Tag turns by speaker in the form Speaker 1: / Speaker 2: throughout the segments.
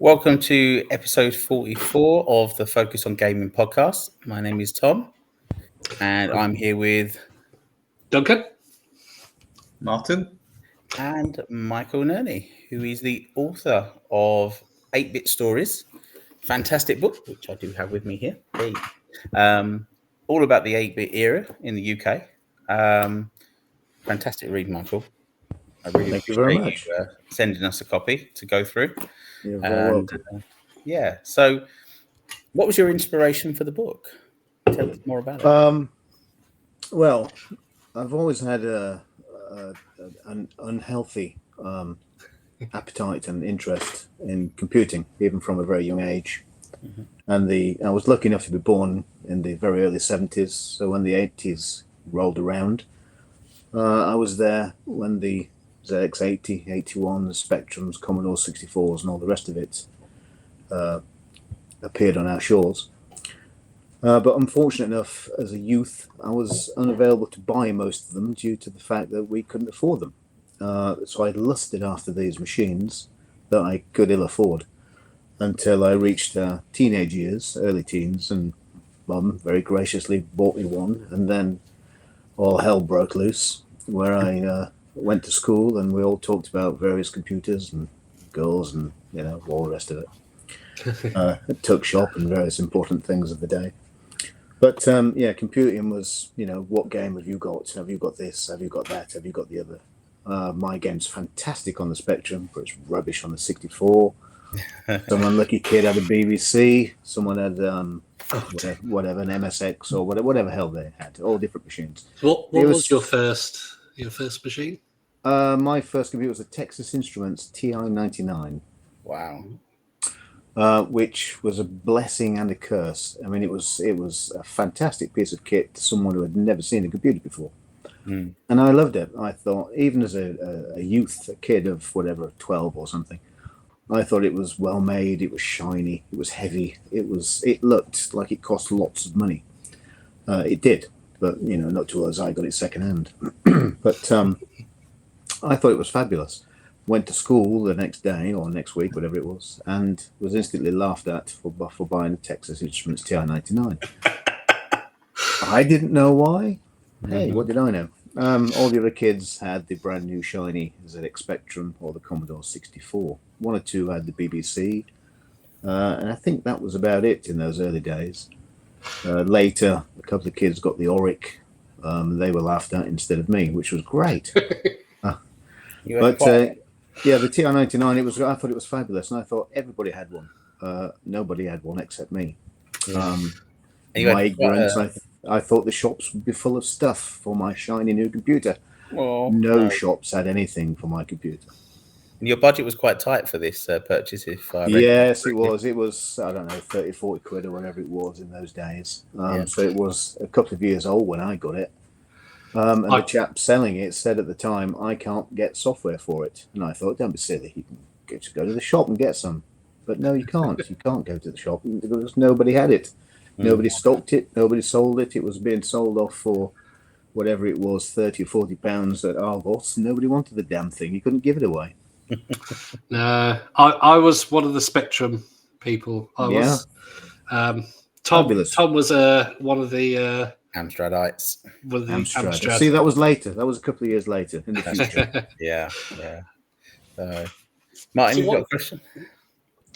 Speaker 1: Welcome to episode 44 of the Focus on Gaming podcast. My name is Tom, and I'm here with
Speaker 2: Duncan,
Speaker 3: Martin,
Speaker 1: and Michael Nurney, who is the author of 8-Bit Stories, fantastic book, which I do have with me here. Hey. All about the 8-bit era in the UK. Fantastic read, Michael. I really
Speaker 3: Thank you very much.
Speaker 1: you sending us a copy to go through.
Speaker 3: You're very welcome.
Speaker 1: Yeah. So, what was your inspiration for the book? Tell us more about it.
Speaker 3: Well, I've always had an unhealthy appetite and interest in computing, even from a very young age. Mm-hmm. And I was lucky enough to be born in the very early 70s. So when the 80s rolled around, I was there when the ZX80, 81, the Spectrums, Commodore 64s, and all the rest of it appeared on our shores. But unfortunate enough, as a youth, I was unavailable to buy most of them due to the fact that we couldn't afford them. So I lusted after these machines that I could ill afford until I reached teenage years, early teens, and Mum very graciously bought me one. And then all hell broke loose, where I went to school and we all talked about various computers and girls and, all the rest of it. Tuck shop and various important things of the day. But computing was, what game have you got? Have you got this? Have you got that? Have you got the other? My game's fantastic on the Spectrum, but it's rubbish on the 64. Some unlucky kid had a BBC. Someone had whatever, an MSX or whatever hell they had. All different machines.
Speaker 2: What was your first machine?
Speaker 3: My first computer was a Texas Instruments TI-99.
Speaker 1: Wow.
Speaker 3: Which was a blessing and a curse. I mean, it was a fantastic piece of kit to someone who had never seen a computer before. Mm. And I loved it. I thought, even as a youth, a kid of whatever, 12 or something, I thought it was well made, it was shiny, it was heavy, it looked like it cost lots of money. It did, but, not till as I got it second hand. But I thought it was fabulous. Went to school the next day or next week, whatever it was, and was instantly laughed at for buying a Texas Instruments TI-99. I didn't know why. Hey, what did I know? All the other kids had the brand new shiny ZX Spectrum or the Commodore 64. One or two had the BBC, and I think that was about it in those early days. Later, a couple of kids got the Auric. They were laughed at instead of me, which was great. The TI-99, I thought it was fabulous, and I thought everybody had one. Nobody had one except me. My ignorance, I thought the shops would be full of stuff for my shiny new computer. No shops had anything for my computer.
Speaker 1: And your budget was quite tight for this purchase, if I
Speaker 3: Yes, it was. It was, I don't know, 30, 40 quid or whatever it was in those days. So it was a couple of years old when I got it. And the chap selling it said at the time, I can't get software for it. And I thought, don't be silly. You can just go to the shop and get some. But no, you can't. You can't go to the shop because nobody had it. Nobody stocked it. Nobody sold it. It was being sold off for whatever it was, 30 or 40 pounds at Argos. Nobody wanted the damn thing. You couldn't give it away.
Speaker 2: No, I was one of the Spectrum people. Was. Tom was one of the...
Speaker 1: Amstradites.
Speaker 3: Amstrad. See, that was later. That was a couple of years later in the future.
Speaker 1: Yeah. Martin, you got a question?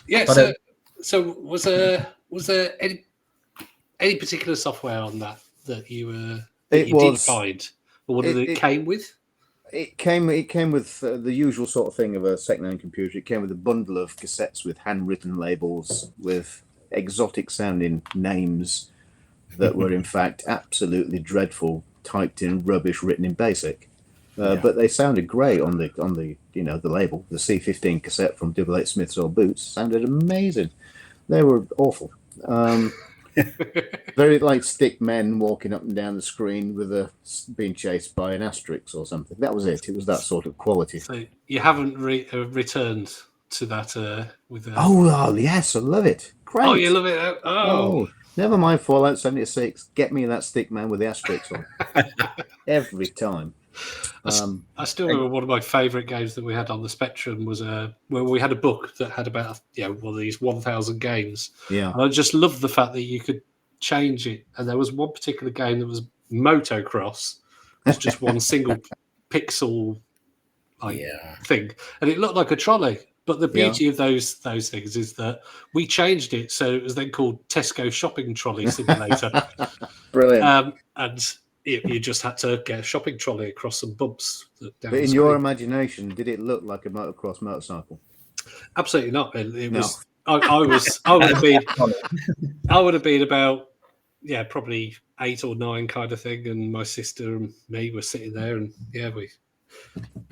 Speaker 2: Yeah. So was there any particular software on that you did find, or what it came with?
Speaker 3: It came with the usual sort of thing of a second-hand computer. It came with a bundle of cassettes with handwritten labels with exotic sounding names that were in fact absolutely dreadful, typed in rubbish, written in BASIC. But they sounded great on the the label. The C15 cassette from 88 Smiths or Boots sounded amazing. They were awful. Very like stick men walking up and down the screen with being chased by an asterisk or something. That was it. It was that sort of quality.
Speaker 2: So you haven't returned to that with.
Speaker 3: Oh yes, I love it. Great.
Speaker 2: Oh, you love it. Oh.
Speaker 3: Never mind Fallout 76. Get me that stick man with the asterisk on. Every time.
Speaker 2: I still remember one of my favourite games that we had on the Spectrum was where we had a book that had about one of these 1,000 games.
Speaker 3: Yeah,
Speaker 2: and I just loved the fact that you could change it. And there was one particular game that was motocross. It was just one single pixel thing, and it looked like a trolley. But the beauty of those things is that we changed it, so it was then called Tesco Shopping Trolley Simulator.
Speaker 3: Brilliant.
Speaker 2: And you just had to get a shopping trolley across some bumps.
Speaker 3: But in your imagination, did it look like a motocross motorcycle?
Speaker 2: Absolutely not. It was. I would have been about probably 8 or 9 kind of thing, and my sister and me were sitting there, and we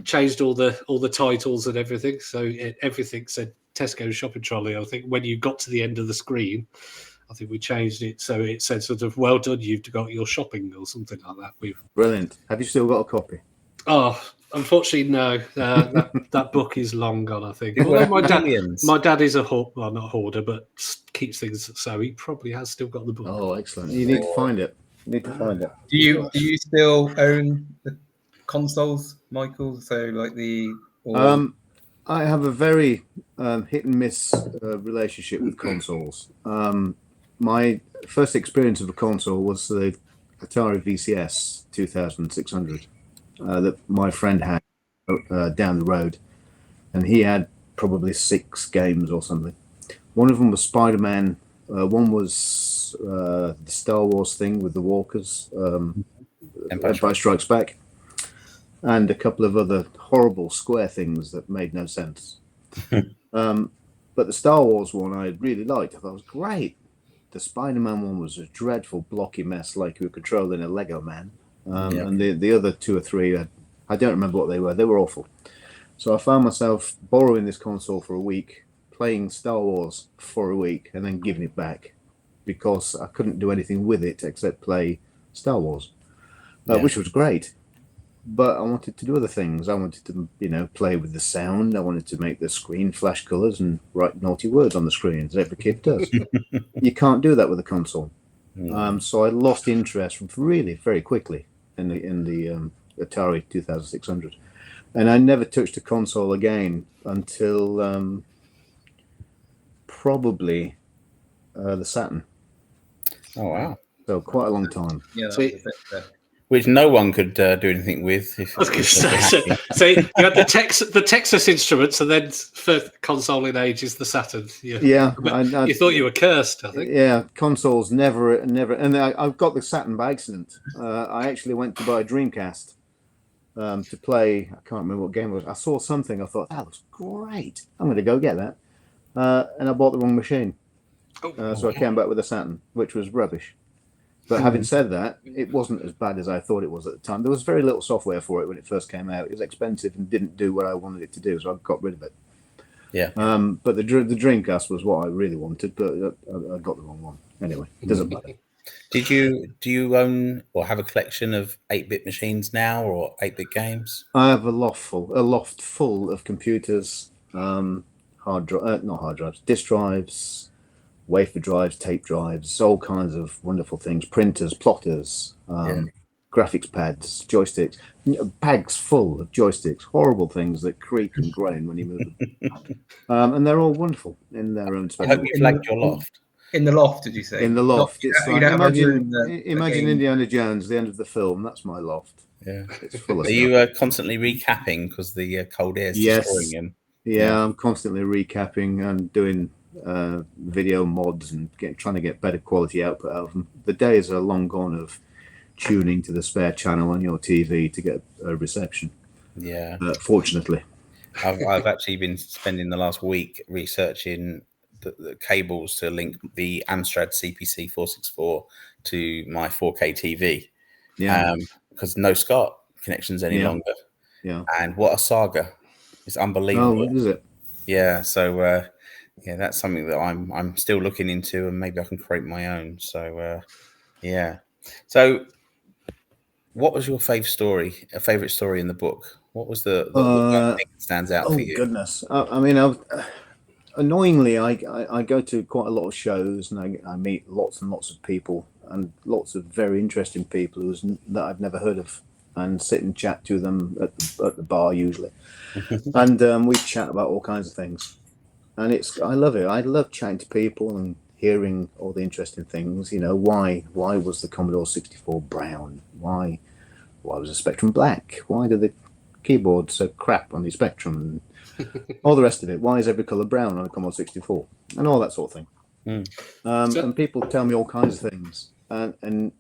Speaker 2: changed all the titles and everything. So everything said Tesco Shopping Trolley. I think when you got to the end of the screen, I think we changed it so it said sort of "Well done, you've got your shopping" or something like that.
Speaker 3: Brilliant. Have you still got a copy?
Speaker 2: Oh, unfortunately, no. That book is long gone, I think. Although my dad is not a hoarder, but keeps things, so he probably has still got the book.
Speaker 3: Oh, excellent. You need to find it.
Speaker 4: Do you still own the consoles, Michael? So like
Speaker 3: I have a very hit and miss relationship with consoles. My first experience of a console was the Atari VCS 2600 that my friend had down the road, and he had probably 6 games or something. One of them was Spider-Man. One was the Star Wars thing with the walkers, Empire Strikes Back, and a couple of other horrible square things that made no sense. But the Star Wars one I really liked. I thought it was great. The Spider-Man one was a dreadful blocky mess, like you were controlling a Lego man. And the other 2 or 3, I don't remember what they were. They were awful. So I found myself borrowing this console for a week, playing Star Wars for a week, and then giving it back because I couldn't do anything with it except play Star Wars, which was great. But I wanted to do other things. I wanted to, play with the sound. I wanted to make the screen flash colours and write naughty words on the screen, as every kid does. You can't do that with a console. So I lost interest really very quickly in the Atari 2600, and I never touched a console again until probably the Saturn.
Speaker 1: Oh wow!
Speaker 3: So quite a long time.
Speaker 4: Yeah.
Speaker 1: Which no one could do anything with.
Speaker 2: I was going to say, so you had the Texas Instruments, and then for console in age is the Saturn.
Speaker 3: You
Speaker 2: thought you were cursed, I think.
Speaker 3: Yeah, consoles never, and I've got the Saturn by accident. I actually went to buy a Dreamcast to play. I can't remember what game it was. I saw something. I thought that looks great. I'm going to go get that, and I bought the wrong machine. So I came back with a Saturn, which was rubbish. But having said that, it wasn't as bad as I thought it was at the time. There was very little software for it when it first came out. It was expensive and didn't do what I wanted it to do, so I got rid of it.
Speaker 1: Yeah.
Speaker 3: But the Dreamcast was what I really wanted, but I got the wrong one. Anyway, it doesn't matter.
Speaker 1: Do you own or have a collection of 8-bit machines now, or 8-bit games?
Speaker 3: I have a loft full of computers, not hard drives, disk drives, wafer drives, tape drives, all kinds of wonderful things, printers, plotters, graphics pads, joysticks, bags full of joysticks, horrible things that creak and groan when you move them. And they're all wonderful in their own special
Speaker 1: I hope you flagged your loft.
Speaker 4: In the loft, did you say?
Speaker 3: In the loft. Imagine Indiana Jones, the end of the film. That's my loft.
Speaker 1: Yeah.
Speaker 3: It's full of
Speaker 1: Are you constantly recapping because the cold air is destroying him?
Speaker 3: Yeah, I'm constantly recapping and doing video mods and trying to get better quality output out of them. The days are long gone of tuning to the spare channel on your TV to get a reception.
Speaker 1: Yeah.
Speaker 3: Fortunately.
Speaker 1: I've actually been spending the last week researching the cables to link the Amstrad CPC 464 to my 4K TV.
Speaker 3: Yeah.
Speaker 1: Because no SCART connections any longer.
Speaker 3: Yeah.
Speaker 1: And what a saga. It's unbelievable.
Speaker 3: Oh, is it?
Speaker 1: Yeah. So that's something that I'm still looking into, and maybe I can create my own. So So what was your favorite story in the book? What was the thing that stands out for you?
Speaker 3: Oh goodness. I mean, annoyingly, I go to quite a lot of shows, and I meet lots and lots of people, and lots of very interesting people that I've never heard of and sit and chat to them at the bar usually, and we chat about all kinds of things. And I love it. I love chatting to people and hearing all the interesting things. You know, why was the Commodore 64 brown? Why was the Spectrum black? Why do the keyboards so crap on the Spectrum? And all the rest of it. Why is every color brown on a Commodore 64? And all that sort of thing. And people tell me all kinds of things. And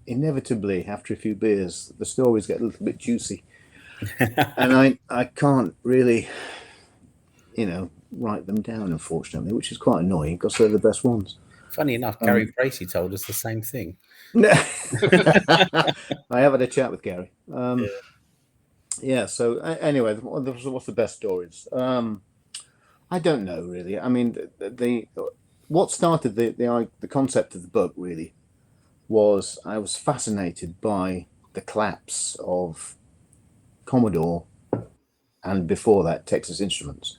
Speaker 3: inevitably, after a few beers, the stories get a little bit juicy. And I can't really, write them down, unfortunately, which is quite annoying because they're the best ones.
Speaker 1: Funny enough, Gary Bracey told us the same thing.
Speaker 3: I have had a chat with Gary. So anyway, what's the best stories? I don't know really. I mean, what started the concept of the book really was I was fascinated by the collapse of Commodore, and before that, Texas Instruments.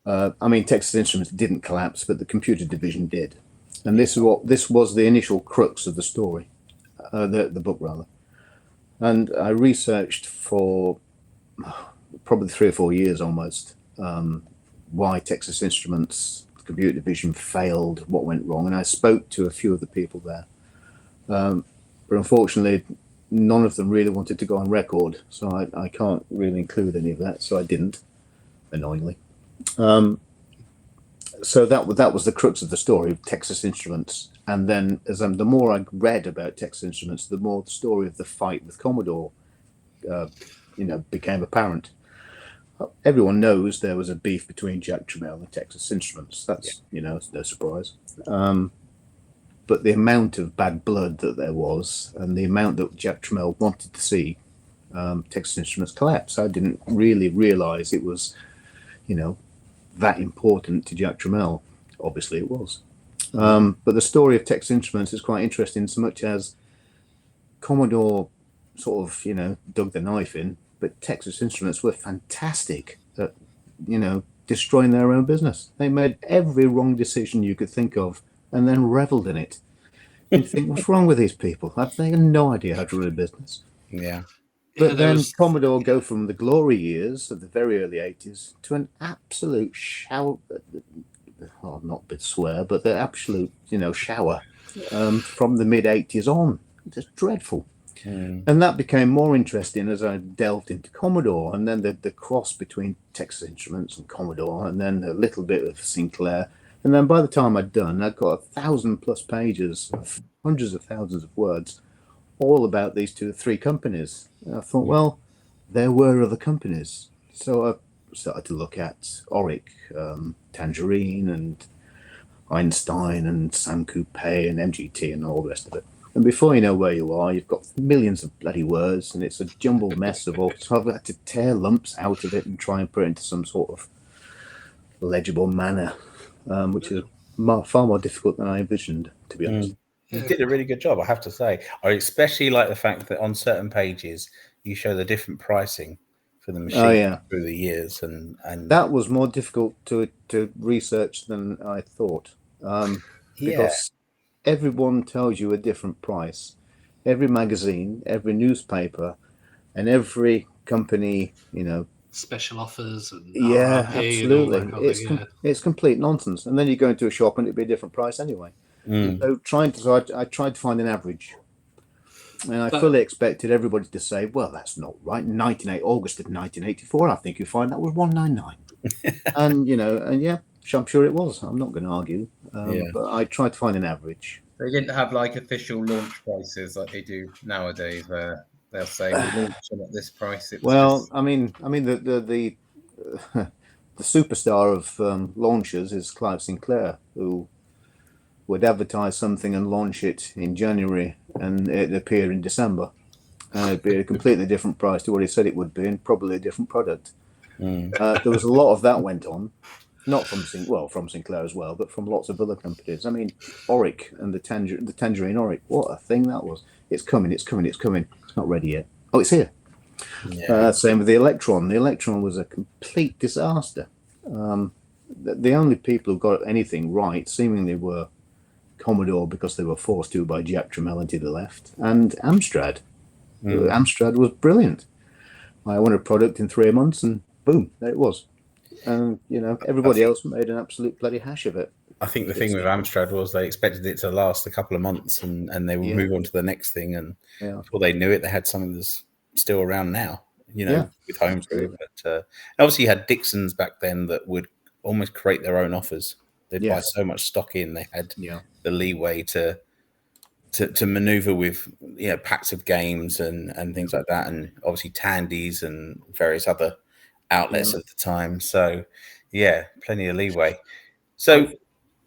Speaker 3: I mean, Texas Instruments didn't collapse, but the computer division did, and this was the initial crux of the story, the book rather. And I researched for probably 3 or 4 years almost why Texas Instruments computer division failed, what went wrong, and I spoke to a few of the people there, but unfortunately none of them really wanted to go on record, so I can't really include any of that, so I didn't, annoyingly. So that was the crux of the story of Texas Instruments. And then the more I read about Texas Instruments, the more the story of the fight with Commodore became apparent. Everyone knows there was a beef between Jack Tramiel and Texas Instruments. That's it's no surprise. But the amount of bad blood that there was, and the amount that Jack Tramiel wanted to see Texas Instruments collapse, I didn't really realize it was, that important to Jack Tramiel. Obviously, it was. But the story of Texas Instruments is quite interesting, so much as Commodore sort of, dug the knife in, but Texas Instruments were fantastic at, destroying their own business. They made every wrong decision you could think of and then reveled in it. You think, what's wrong with these people? They have no idea how to run a business.
Speaker 1: Yeah.
Speaker 3: But then Commodore go from the glory years of the very early 80s to an absolute shower, not a bit swear, but the absolute, shower from the mid 80s on. Just dreadful. And that became more interesting as I delved into Commodore, and then the cross between Texas Instruments and Commodore, and then a little bit of Sinclair. And then by the time I'd done, I'd got 1,000+ pages of hundreds of thousands of words, all about these 2 or 3 companies. And I thought, well, there were other companies. So I started to look at Auric, Tangerine, and Einstein, and Sam Coupe, and MGT, and all the rest of it. And before you know where you are, you've got millions of bloody words, and it's a jumbled mess of all. So I've had to tear lumps out of it and try and put it into some sort of legible manner, which is far more difficult than I envisioned, to be honest.
Speaker 1: You did a really good job, I have to say. I especially like the fact that on certain pages you show the different pricing for the machine through the years, and
Speaker 3: that was more difficult to research than I thought, because everyone tells you a different price. Every magazine, every newspaper, and every company,
Speaker 2: special offers. And
Speaker 3: absolutely.
Speaker 2: And all that
Speaker 3: it's complete nonsense. And then you go into a shop and it'd be a different price anyway. So I tried to find an average, and I fully expected everybody to say, "Well, that's not right." August of 1984, I think you find that was $199, and I'm sure it was. I'm not going to argue, but I tried to find an average.
Speaker 4: They didn't have like official launch prices like they do nowadays, where they'll say we launched them at this price.
Speaker 3: I mean, the superstar of launchers is Clive Sinclair, who would advertise something and launch it in January, and it'd appear in December, and it'd be a completely different price to what he said it would be, and probably a different product. There was a lot of that went on, not from Sinclair as well, but from lots of other companies. I mean, Auric and the Tangerine Auric, what a thing that was! It's coming. It's not ready yet. Oh, it's here. Same with the Electron. The Electron was a complete disaster. The only people who got anything right seemingly were Commodore, because they were forced to by Jack Tramiel to the left, and Amstrad. Amstrad was brilliant. I wanted a product in 3 months, and boom, there it was. And everybody else made an absolute bloody hash of it.
Speaker 1: I think the thing with Amstrad was they expected it to last a couple of months, and they would move on to the next thing, and before they knew it, they had something that's still around now. With homebrew. But obviously, you had Dixon's back then that would almost create their own offers. They'd buy so much stock in, they had the leeway to maneuver with packs of games and things like that, and obviously Tandy's and various other outlets at the time. So plenty of leeway. So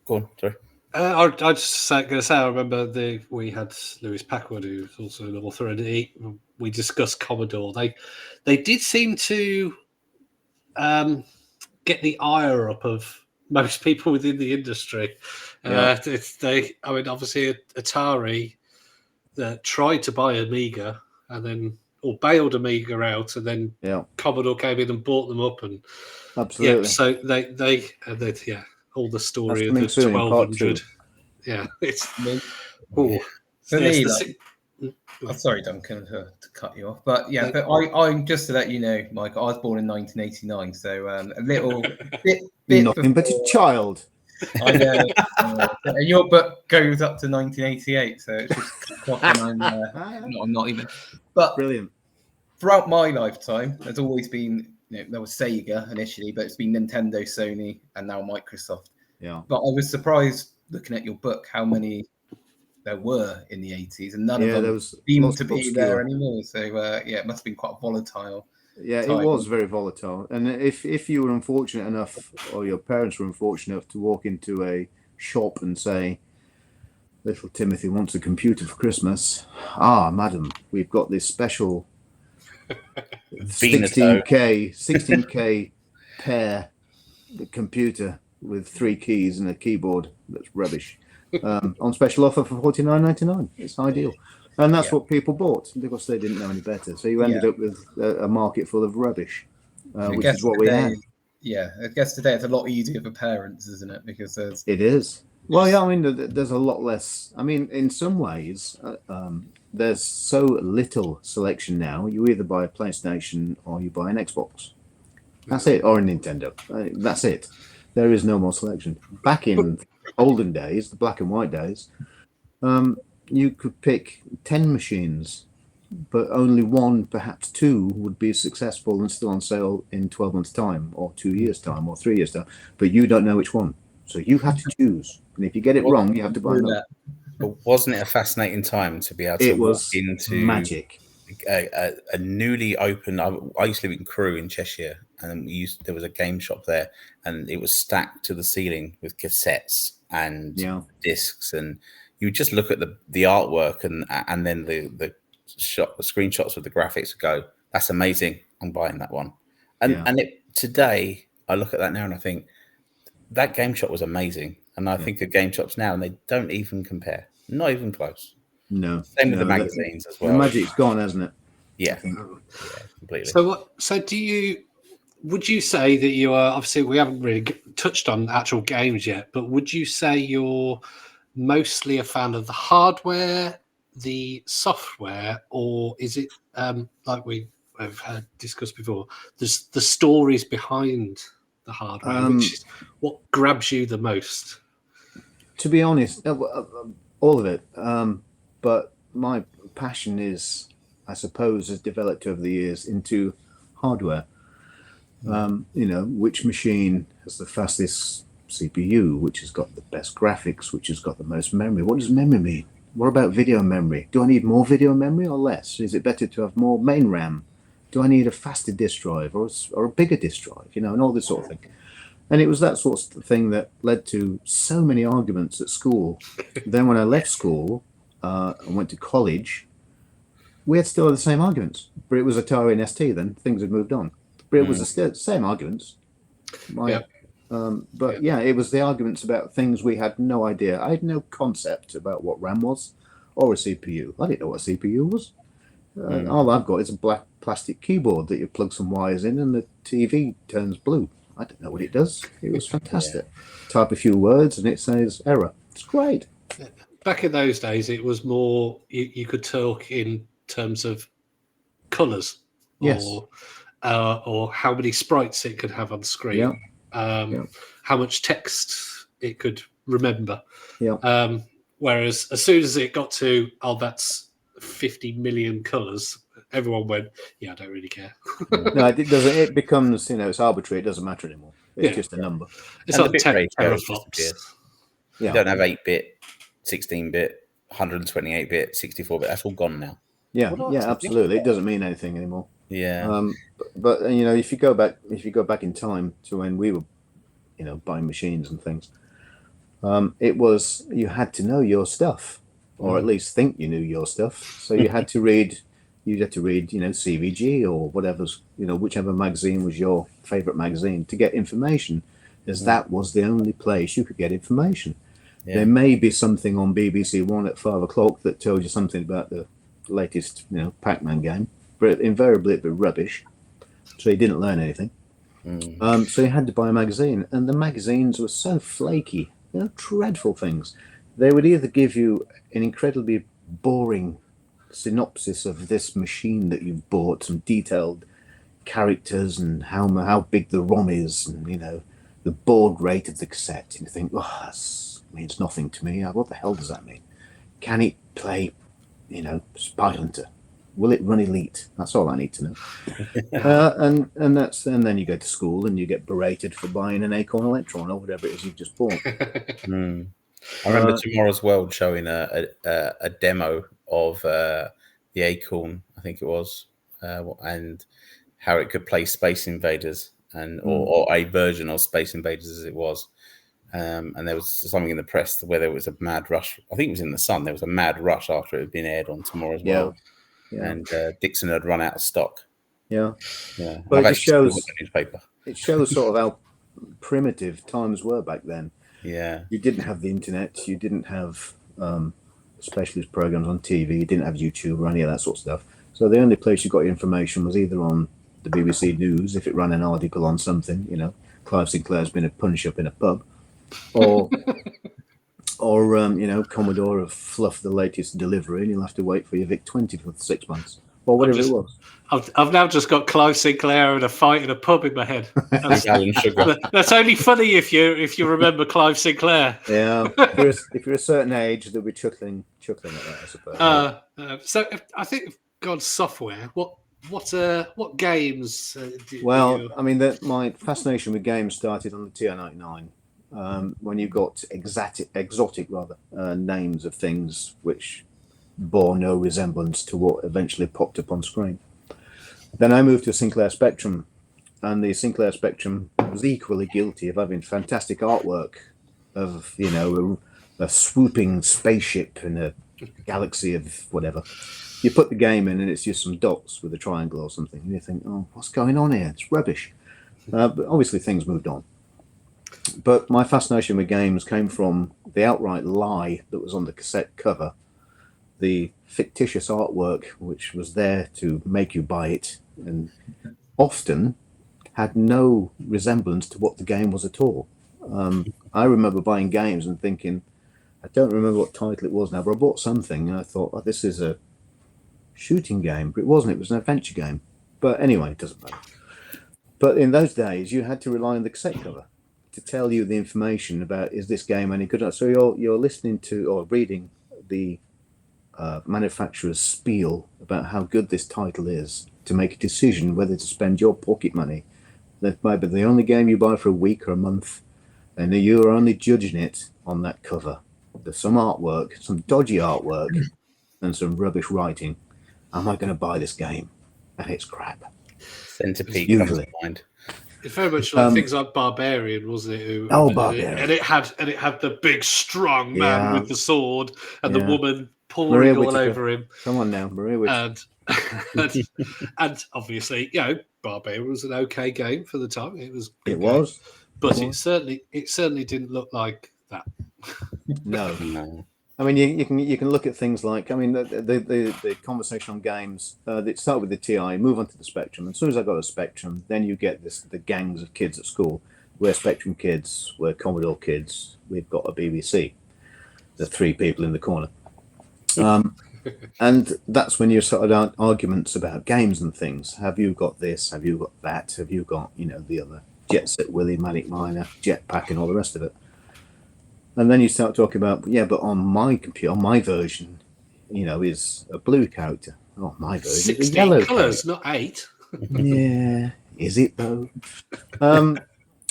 Speaker 1: go on, sorry.
Speaker 2: I just going to say, I remember we had Lewis Packwood, who's also an author, and we discussed Commodore. They did seem to get the ire up of most people within the industry. Obviously Atari tried to buy Amiga or bailed Amiga out, and then Commodore came in and bought them up, and
Speaker 3: absolutely.
Speaker 2: So they all the story of the 1200. It's
Speaker 4: sorry, Duncan, to cut you off, but I'm just to let you know, Mike, I was born in 1989, so a little bit
Speaker 3: nothing but a child.
Speaker 4: I know. And your book goes up to 1988, so it's just I'm not even. But
Speaker 3: brilliant.
Speaker 4: Throughout my lifetime, there's always been there was Sega initially, but it's been Nintendo, Sony, and now Microsoft.
Speaker 3: Yeah.
Speaker 4: But I was surprised looking at your book how many there were in the 80s, and none of them seem to be there anymore. So it must have been quite volatile.
Speaker 3: Yeah, time. It was very volatile. And if you were unfortunate enough, or your parents were unfortunate enough to walk into a shop and say, "Little Timothy wants a computer for Christmas," madam, we've got this special 16K pair computer with 3 keys and a keyboard that's rubbish on special offer for $49.99. It's ideal. And that's what people bought because they didn't know any better. So you ended up with a market full of rubbish, which is what we had.
Speaker 4: Yeah, I guess today it's a lot easier for parents, isn't it? Because
Speaker 3: it is. Well, yeah, I mean, there's a lot less. I mean, in some ways, there's so little selection now. You either buy a PlayStation or you buy an Xbox. That's it, or a Nintendo. That's it. There is no more selection. Back in olden days, the black and white days, you could pick 10 machines, but only one, perhaps 2, would be successful and still on sale in 12 months' time, or 2 years' time, or 3 years' time. But you don't know which one. So you have to choose. And if you get it wrong, you have to buy another.
Speaker 1: But wasn't it a fascinating time to be able to walk into
Speaker 3: magic?
Speaker 1: A newly opened. I used to live in Crewe in Cheshire, and there was a game shop there, and it was stacked to the ceiling with cassettes and discs, and you just look at the artwork and then the screenshots with the graphics and go, that's amazing, I'm buying that one. And today I look at that now and I think that game shop was amazing, and I think of game shops now and they don't even compare, not even close.
Speaker 3: No,
Speaker 1: same with the magazines as well.
Speaker 3: The magic's gone, hasn't it?
Speaker 1: Yeah, completely.
Speaker 2: So would you say that you are, obviously we haven't really touched on actual games yet, but would you say you're mostly a fan of the hardware, the software, or is it like we have discussed before, there's the stories behind the hardware, which is what grabs you the most?
Speaker 3: To be honest, all of it. But my passion is, I suppose, has developed over the years into hardware. Which machine has the fastest CPU, which has got the best graphics, which has got the most memory. What does memory mean? What about video memory? Do I need more video memory or less? Is it better to have more main RAM? Do I need a faster disk drive or a bigger disk drive? And all this sort of thing. And it was that sort of thing that led to so many arguments at school. Then when I left school and went to college, we had still the same arguments. But it was Atari and ST then. Things had moved on. But it was the same arguments. It was the arguments about things we had no idea. I had no concept about what RAM was or a CPU. I didn't know what a CPU was. All I've got is a black plastic keyboard that you plug some wires in and the TV turns blue. I don't know what it does. It was fantastic. Type a few words and it says error. It's great.
Speaker 2: Back in those days, it was more, you could talk in terms of colours,
Speaker 3: Yes.
Speaker 2: or how many sprites it could have on screen, how much text it could remember.
Speaker 3: Yeah.
Speaker 2: Whereas as soon as it got to, that's 50 million colours, everyone went, yeah, I don't really care.
Speaker 3: No, it doesn't. It becomes, it's arbitrary. It doesn't matter anymore. It's just a number.
Speaker 2: It's
Speaker 1: and
Speaker 2: on
Speaker 1: the bit ratio just
Speaker 2: teraflops.
Speaker 1: appears.
Speaker 3: Yeah.
Speaker 1: You don't have 8-bit, 16-bit, 128-bit, 64-bit. That's all gone now.
Speaker 3: Yeah, absolutely. It doesn't mean anything anymore.
Speaker 1: Yeah.
Speaker 3: But if you go back in time to when we were, buying machines and things, it was, you had to know your stuff, or at least think you knew your stuff. So you had to read. You'd have to read, CVG or whatever's, whichever magazine was your favorite magazine to get information, as that was the only place you could get information. Yeah. There may be something on BBC One at 5 o'clock that tells you something about the latest, Pac-Man game, but invariably it'd be rubbish. So you didn't learn anything. So you had to buy a magazine, and the magazines were so flaky, dreadful things. They would either give you an incredibly boring synopsis of this machine that you've bought, some detailed characters and how big the ROM is, and the baud rate of the cassette, and you think, that means nothing to me. What the hell does that mean? Can it play, Spy Hunter? Will it run Elite? That's all I need to know. And then you go to school and you get berated for buying an Acorn Electron or whatever it is you've just bought.
Speaker 1: I remember Tomorrow's World showing a demo of the Acorn, I think it was, and how it could play Space Invaders or a version of Space Invaders as it was. And there was something in the press where there was a mad rush. I think it was in the Sun. There was a mad rush after it had been aired on Tomorrow's World. Yeah. And Dixon had run out of stock.
Speaker 3: Yeah.
Speaker 1: But it shows the newspaper.
Speaker 3: It shows sort of how primitive times were back then.
Speaker 1: Yeah.
Speaker 3: You didn't have the internet. You didn't have specialist programs on TV. You didn't have YouTube or any of that sort of stuff. So the only place you got your information was either on the BBC News, if it ran an article on something, Clive Sinclair's been a punch up in a pub, or Commodore have fluffed the latest delivery and you'll have to wait for your VIC-20 for 6 months or whatever it was.
Speaker 2: I've now just got Clive Sinclair and a fight in a pub in my head. That's only funny if you remember Clive Sinclair.
Speaker 3: Yeah, if you're a certain age, they'll be chuckling at that, I suppose.
Speaker 2: So I think God's software. What games?
Speaker 3: My fascination with games started on the TI-99. When you got exotic names of things which bore no resemblance to what eventually popped up on screen. Then I moved to Sinclair Spectrum, and the Sinclair Spectrum was equally guilty of having fantastic artwork of, a swooping spaceship in a galaxy of whatever. You put the game in and it's just some dots with a triangle or something, and you think, what's going on here? It's rubbish. But obviously things moved on. But my fascination with games came from the outright lie that was on the cassette cover, the fictitious artwork which was there to make you buy it, and often had no resemblance to what the game was at all. I remember buying games and thinking, I don't remember what title it was now, but I bought something and I thought, this is a shooting game, but it wasn't. It was an adventure game. But anyway, it doesn't matter. But in those days, you had to rely on the cassette cover to tell you the information about, is this game any good? So you're listening to or reading the manufacturer's spiel about how good this title is to make a decision whether to spend your pocket money. That might be the only game you buy for a week or a month, and you're only judging it on that cover. There's some artwork, some dodgy artwork, and some rubbish writing. Am I going to buy this game? And it's crap.
Speaker 1: Centipede comes to mind.
Speaker 2: It's very much like things like Barbarian, wasn't it?
Speaker 3: Barbarian.
Speaker 2: And it had the big strong man with the sword and the woman pouring all over him.
Speaker 3: Come on now, Maria Whittaker.
Speaker 2: And obviously, Barbarian was an okay game for the time. It was. But it certainly didn't look like that.
Speaker 3: No. I mean, you can look at things like, the conversation on games. It started with the TI, move on to the Spectrum. And as soon as I got a Spectrum, then you get the gangs of kids at school. We're Spectrum kids, we're Commodore kids, we've got a BBC. The three people in the corner. And that's when you sort of arguments about games and things. Have you got this? Have you got that? Have you got, the other Jet Set Willy, Manic Miner, Jetpack, and all the rest of it? And then you start talking about, yeah, but on my computer, on my version, is a blue character. Oh, my version is a yellow
Speaker 2: colours,
Speaker 3: character.
Speaker 2: not 8.
Speaker 3: Yeah, is it though? And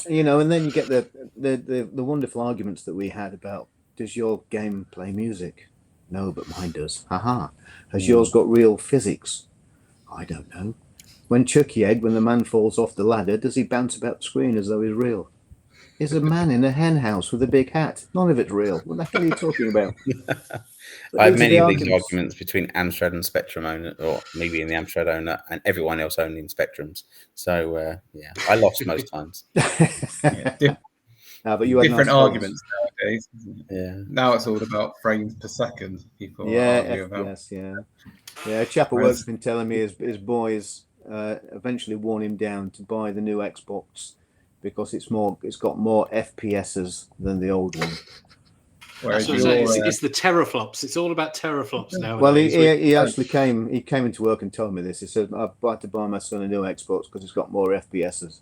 Speaker 3: then you get the wonderful arguments that we had about, does your game play music? No, but mine does. Haha. Has yours got real physics? I don't know. When Chucky Egg, when the man falls off the ladder, does he bounce about the screen as though he's real? Is a man in a hen house with a big hat. None of it's real. What the hell are you talking about?
Speaker 1: I have many of these arguments between Amstrad and Spectrum owner, or maybe in the Amstrad owner and everyone else owning Spectrums. So I lost most times.
Speaker 4: But you had different arguments nowadays. Yeah. Now it's all about frames per second. People argue about.
Speaker 3: Yeah. A chap at work's been telling me his boys eventually worn him down to buy the new Xbox because it's got more FPSs than the old one.
Speaker 2: That's what it's the teraflops. It's all about teraflops now.
Speaker 3: Well, he actually came into work and told me this. He said, I've had to buy my son a new Xbox because it's got more FPSs.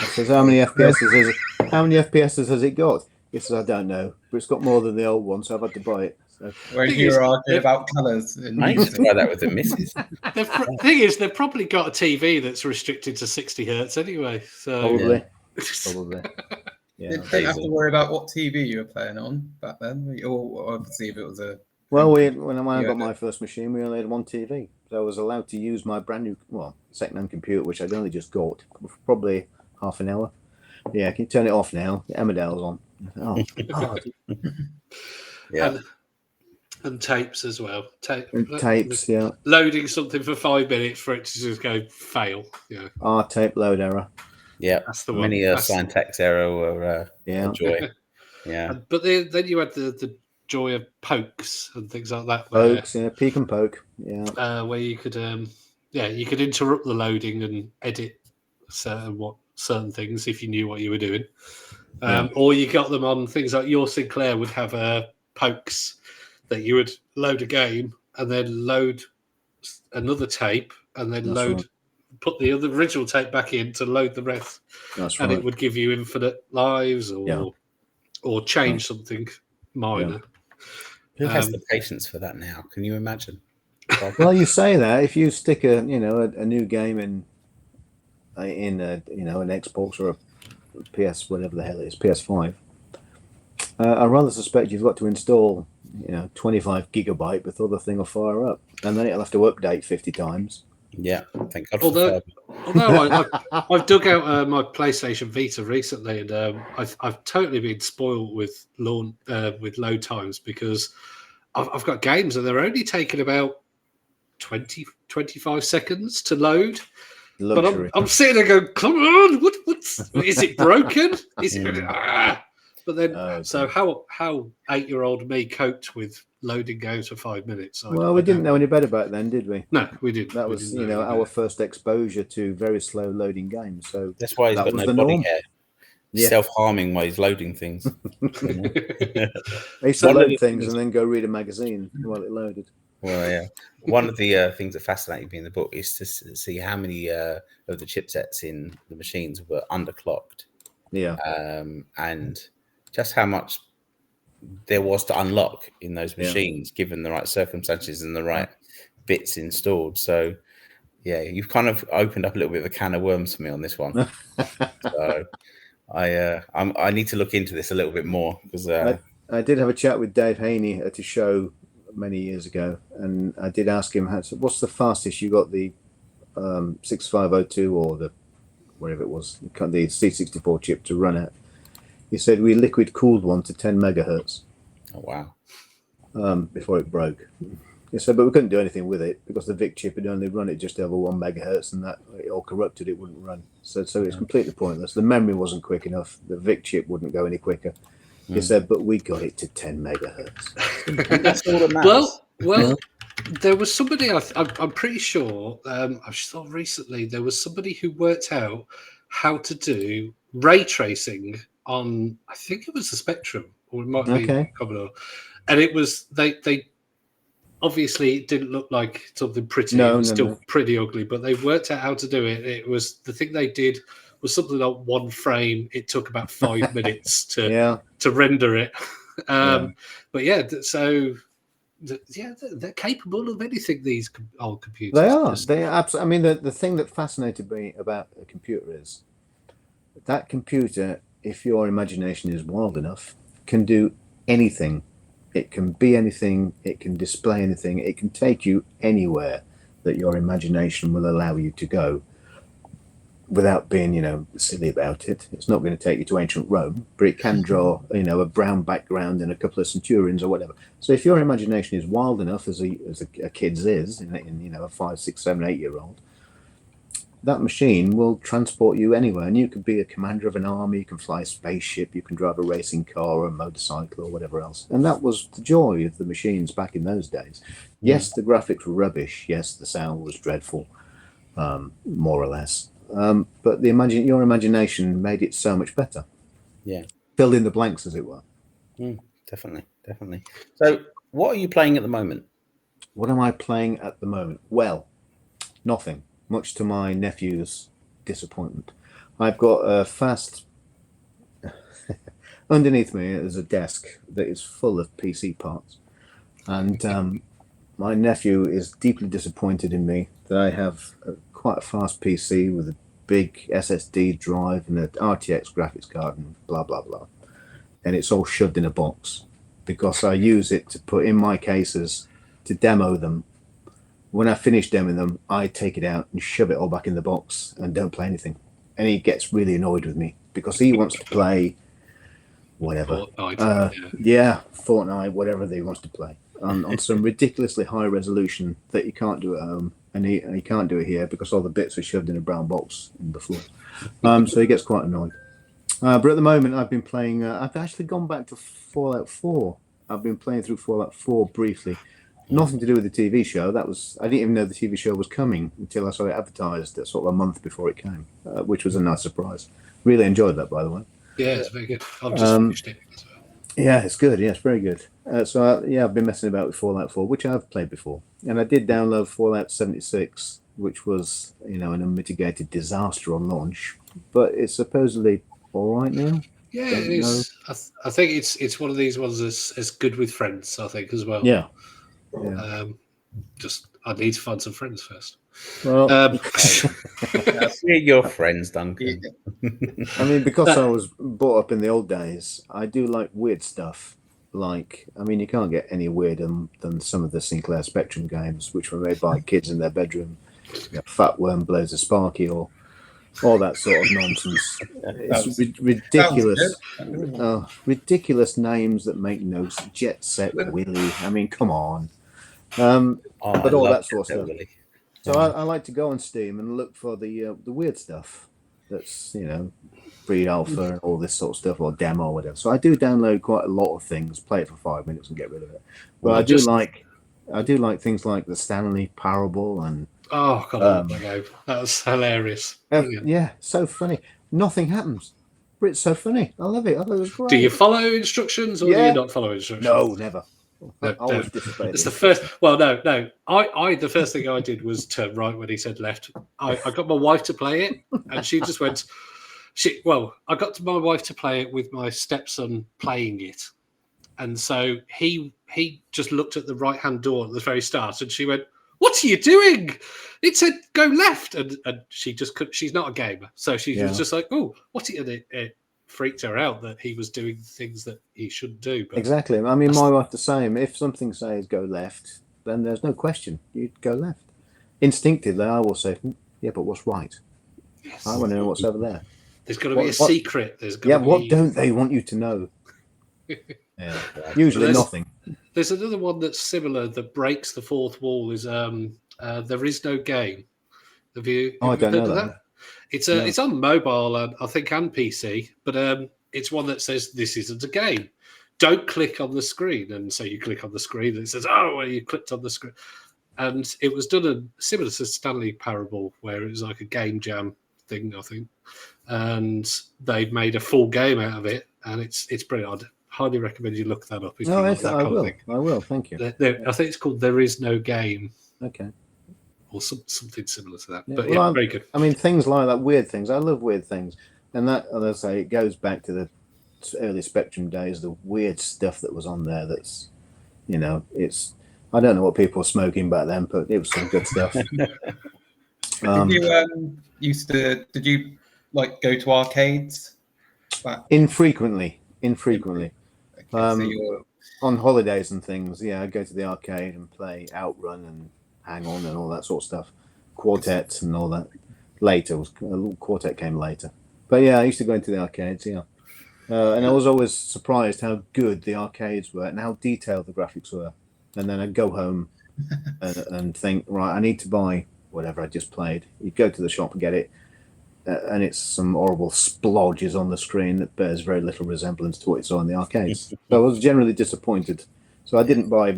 Speaker 3: I says, how many FPSs has it got? He says, I don't know, but it's got more than the old one, so I've had to buy it. So.
Speaker 4: Whereas you were arguing about colours.
Speaker 1: I used to buy that with the missus.
Speaker 2: The thing is, they've probably got a TV that's restricted to 60 hertz anyway. So
Speaker 3: Probably.
Speaker 4: Yeah. Didn't have to worry about what TV you were playing on back then, or obviously if it was a.
Speaker 3: Well, when I got my first machine, we only had one TV, so I was allowed to use my brand new, second-hand computer, which I'd only just got, probably half an hour. Yeah, can you turn it off now? Emmerdale's on. Oh, God.
Speaker 2: Yeah. And tapes as well.
Speaker 3: Tapes, yeah.
Speaker 2: Loading something for 5 minutes for it to just go fail. Yeah.
Speaker 3: Tape load error.
Speaker 1: Yeah, that's the one. Many syntax error were a joy. Yeah.
Speaker 2: But then you had the joy of pokes and things like that.
Speaker 3: Pokes, peek and poke. Yeah.
Speaker 2: Where you could you could interrupt the loading and edit certain things if you knew what you were doing. Or you got them on things like your Sinclair would have pokes that you would load a game and then load another tape and then put the other original tape back in to load the rest.
Speaker 3: That's
Speaker 2: and it would give you infinite lives or change something minor.
Speaker 1: Who has the patience for that now? Can you imagine?
Speaker 3: Well, you say that if you stick a new game in an Xbox or a PS, whatever the hell it is, PS5, I rather suspect you've got to install 25 gigabyte before the thing will fire up, and then it'll have to update 50 times.
Speaker 1: Yeah, thank God.
Speaker 2: Although I've dug out my PlayStation Vita recently, and I've totally been spoiled with load times because I've got games and they're only taking about 20, 25 seconds to load.
Speaker 3: Luxury.
Speaker 2: But I'm sitting there going, "Come on, what's is it broken? Is it?" But then, so how 8-year-old me coped with loading games for 5 minutes?
Speaker 3: We didn't know any better back then, did we?
Speaker 2: No, we didn't.
Speaker 3: That was our first exposure to very slow loading games. So
Speaker 1: that's why he's got no body hair. Self-harming while he's loading things.
Speaker 3: I used to load things and then go read a magazine while it loaded.
Speaker 1: Well, yeah. One of the things that fascinated me in the book is to see how many of the chipsets in the machines were underclocked.
Speaker 3: Yeah.
Speaker 1: And just how much there was to unlock in those machines, given the right circumstances and the right bits installed. So, yeah, you've kind of opened up a little bit of a can of worms for me on this one. So, I need to look into this a little bit more because
Speaker 3: I did have a chat with Dave Haney at a show many years ago, and I did ask him, what's the fastest you got the 6502 or the whatever it was, the C64 chip to run at? He said we liquid cooled one to 10 megahertz.
Speaker 1: Oh wow!
Speaker 3: Before it broke. He said, but we couldn't do anything with it because the VIC chip had only run it just over 1 megahertz, and that it all corrupted. It wouldn't run. So it's completely pointless. The memory wasn't quick enough. The VIC chip wouldn't go any quicker. He said, but we got it to 10 megahertz.
Speaker 1: That's all that matters.
Speaker 2: Well, there was somebody, I'm pretty sure, I saw recently, there was somebody who worked out how to do ray tracing on, I think it was the Spectrum, or it might be Commodore. And it was, they obviously it didn't look like something pretty.
Speaker 3: No,
Speaker 2: it was
Speaker 3: no,
Speaker 2: still
Speaker 3: no.
Speaker 2: pretty ugly, but they worked out how to do it. It was the thing they did was something like one frame. It took about 5 minutes to render it. But yeah, so yeah, they're capable of anything. These old computers.
Speaker 3: They are. They are absolutely. I mean, the thing that fascinated me about a computer is that computer, if your imagination is wild enough, can do anything. It can be anything. It can display anything. It can take you anywhere that your imagination will allow you to go, without being, silly about it. It's not going to take you to ancient Rome, but it can draw, a brown background and a couple of centurions or whatever. So if your imagination is wild enough, as a kid's is, in a 5, 6, 7, 8-year-old, that machine will transport you anywhere. And you could be a commander of an army, you can fly a spaceship, you can drive a racing car or a motorcycle or whatever else. And that was the joy of the machines back in those days. Yes, the graphics were rubbish. Yes, the sound was dreadful, more or less. But your imagination made it so much better.
Speaker 1: Yeah.
Speaker 3: Filled in the blanks, as it were.
Speaker 1: Definitely. So what are you playing at the moment?
Speaker 3: What am I playing at the moment? Well, nothing, much to my nephew's disappointment. I've got a fast... Underneath me is a desk that is full of PC parts. And my nephew is deeply disappointed in me that I have quite a fast PC with a big SSD drive and an RTX graphics card and blah, blah, blah. And it's all shoved in a box because I use it to put in my cases to demo them. When I finish demoing them, I take it out and shove it all back in the box and don't play anything. And he gets really annoyed with me because he wants to play whatever.
Speaker 2: Fortnite,
Speaker 3: Fortnite, whatever he wants to play. On some ridiculously high resolution that you can't do at home, and he can't do it here because all the bits are shoved in a brown box in the floor. So he gets quite annoyed. But at the moment, I've been playing. I've actually gone back to Fallout 4. I've been playing through Fallout 4 briefly. Nothing to do with the TV show. I didn't even know the TV show was coming until I saw it advertised sort of a month before it came, which was a nice surprise. Really enjoyed that, by the way.
Speaker 2: Yeah, it's very good. I've just finished it as well.
Speaker 3: Yeah, it's good. Yeah, it's very good. I've been messing about with Fallout 4, which I've played before. And I did download Fallout 76, which was, an unmitigated disaster on launch. But it's supposedly all right now.
Speaker 2: Yeah, it is. I think it's one of these ones that's good with friends, I think, as well.
Speaker 3: Yeah.
Speaker 2: Just I need to find some friends first.
Speaker 3: Well,
Speaker 1: see your friends, Duncan.
Speaker 3: I mean, because I was brought up in the old days, I do like weird stuff. You can't get any weirder than some of the Sinclair Spectrum games, which were made by kids in their bedroom. Fat Worm Blazer Sparky or all that sort of nonsense. It's ridiculous. Ridiculous names that make no sense. Jet Set Willy. I mean, come on. But all that sort of stuff. Willy. So I like to go on Steam and look for the weird stuff that's, free alpha and all this sort of stuff, or demo or whatever. So I do download quite a lot of things, play it for 5 minutes and get rid of it. But I do like things like the Stanley Parable and
Speaker 2: oh god, that was hilarious.
Speaker 3: Yeah, so funny. Nothing happens. But it's so funny. I love it. I thought it was great.
Speaker 2: Do you follow instructions or do you not follow instructions?
Speaker 3: No, never.
Speaker 2: It's the first. Well, no. I the first thing I did was turn right when he said left. I got my wife to play it, and she just went. I got my wife to play it with my stepson playing it, and so he just looked at the right hand door at the very start, and she went, "What are you doing?" It said go left, and she just couldn't. She's not a gamer, so she was just like, "Oh, what?" It freaked her out that he was doing things that he shouldn't do. But
Speaker 3: exactly. I mean, my wife the same. If something says go left, then there's no question. You go left. Instinctively, I will say, yeah, but what's right? Yes. I want to know what's over there.
Speaker 2: There's got to be a secret. There's got
Speaker 3: to be... what don't they want you to know? Usually nothing.
Speaker 2: There's another one that's similar that breaks the fourth wall. Is There Is No Game. Have you
Speaker 3: I don't know that.
Speaker 2: It's on mobile and I think and PC, but it's one that says this isn't a game. Don't click on the screen, and so you click on the screen and it says, "Oh, well, you clicked on the screen." And it was done similar to Stanley Parable, where it was like a game jam thing, I think, and they've made a full game out of it, and it's brilliant. highly recommend you look that up if
Speaker 3: No,
Speaker 2: you like that
Speaker 3: I
Speaker 2: kind of thing.
Speaker 3: I will. Thank you.
Speaker 2: I think it's called There Is No Game.
Speaker 3: Okay.
Speaker 2: Or something similar to that.
Speaker 3: Yeah,
Speaker 2: But
Speaker 3: well,
Speaker 2: very good.
Speaker 3: I mean, things like that, weird things. I love weird things, and that, as I say, it goes back to the early Spectrum days. The weird stuff that was on there. That's, it's. I don't know what people were smoking back then, but it was some good stuff.
Speaker 4: Did you Did you like go to arcades?
Speaker 3: Infrequently.
Speaker 4: Okay, so you're
Speaker 3: on holidays and things. Yeah, I go to the arcade and play Outrun and Hang On and all that sort of stuff. Quartet and all that. Later Quartet came later, but yeah, I used to go into the arcades. Yeah, and I was always surprised how good the arcades were and how detailed the graphics were. And then I'd go home and think, right, I need to buy whatever I just played. You go to the shop and get it, and it's some horrible splodges on the screen that bears very little resemblance to what you saw in the arcades. So I was generally disappointed. So I didn't buy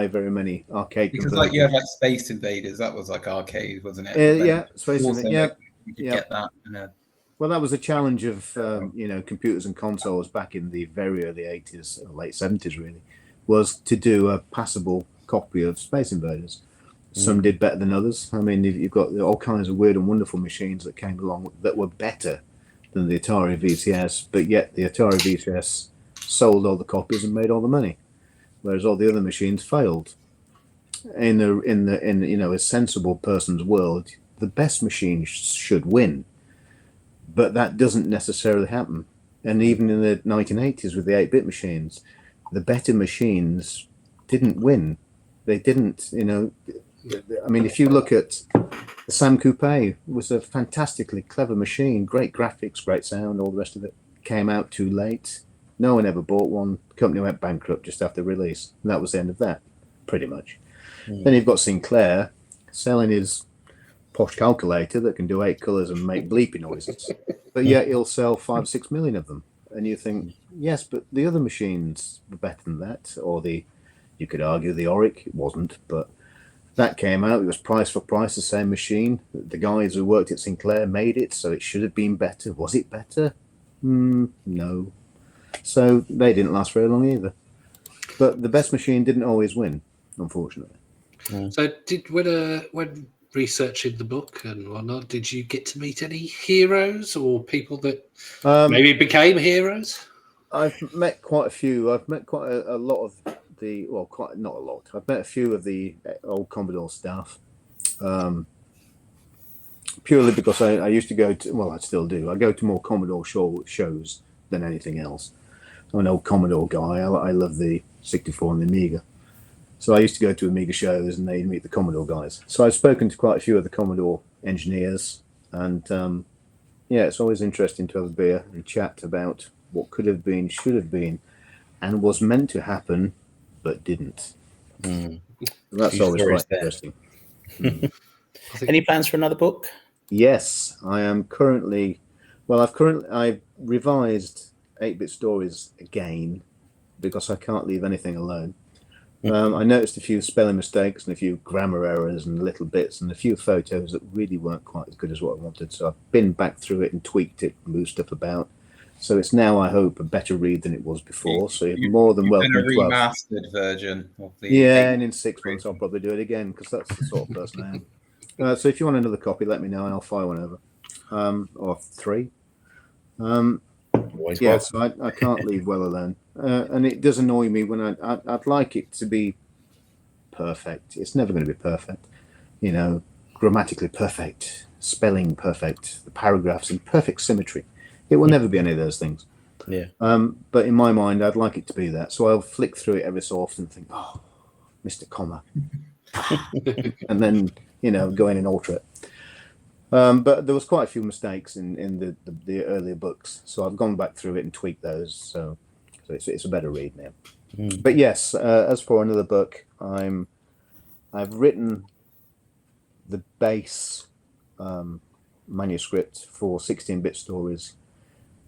Speaker 3: very many arcade
Speaker 4: because like you had like Space Invaders, that was like arcade, wasn't it?
Speaker 3: Yeah, Space Invaders. Yeah,
Speaker 4: you could get that.
Speaker 3: Well, that was a challenge of computers and consoles back in the very early 80s, late 70s, really, was to do a passable copy of Space Invaders. Some did better than others. I mean, you've got all kinds of weird and wonderful machines that came along that were better than the Atari VCS, but yet the Atari VCS sold all the copies and made all the money, whereas all the other machines failed. In a sensible person's world, the best machine should win, but that doesn't necessarily happen. And even in the 1980s with the 8-bit machines, the better machines didn't win. They didn't, I mean, if you look at the Sam Coupe, it was a fantastically clever machine, great graphics, great sound, all the rest of it. Came out too late. No one ever bought one. The company went bankrupt just after release. And that was the end of that, pretty much. Then you've got Sinclair selling his posh calculator that can do 8 colours and make bleepy noises. But yet he'll sell 5-6 million of them. And you think, yes, but the other machines were better than that. Or you could argue the Auric, it wasn't, but that came out. It was price for price, the same machine. The guys who worked at Sinclair made it, so it should have been better. Was it better? No. So they didn't last very long either. But the best machine didn't always win, unfortunately.
Speaker 2: So when researching the book and whatnot, did you get to meet any heroes or people that maybe became heroes?
Speaker 3: I've met quite a few. I've met quite a lot of not a lot. I've met a few of the old Commodore staff, purely because I used to go to, I still do. I go to more Commodore shows than anything else. I'm an old Commodore guy. I love the 64 and the Amiga. So I used to go to Amiga shows and they'd meet the Commodore guys. So I've spoken to quite a few of the Commodore engineers, and it's always interesting to have a beer and chat about what could have been, should have been, and was meant to happen, but didn't. That's always quite interesting.
Speaker 1: Any plans for another book?
Speaker 3: Yes, I am currently. I've revised 8-bit stories again because I can't leave anything alone. I noticed a few spelling mistakes and a few grammar errors and little bits and a few photos that really weren't quite as good as what I wanted. So I've been back through it and tweaked it, moved stuff about. So it's now, I hope, a better read than it was before. So you're more than welcome.
Speaker 4: A remastered version of the.
Speaker 3: Yeah, and in 6 months I'll probably do it again because that's the sort of person I am. So if you want another copy, let me know and I'll fire one over, or 3. So I can't leave well alone, and it does annoy me when I'd like it to be perfect. It's never going to be perfect, grammatically perfect, spelling perfect, the paragraphs in perfect symmetry. It will never be any of those things.
Speaker 1: Yeah.
Speaker 3: But in my mind, I'd like it to be that. So I'll flick through it every so often and think, oh, Mr. Comma. And then, go in and alter it. But there was quite a few mistakes in the earlier books. So I've gone back through it and tweaked those. So it's a better read now. But yes, as for another book, I've written the base manuscript for 16-bit stories,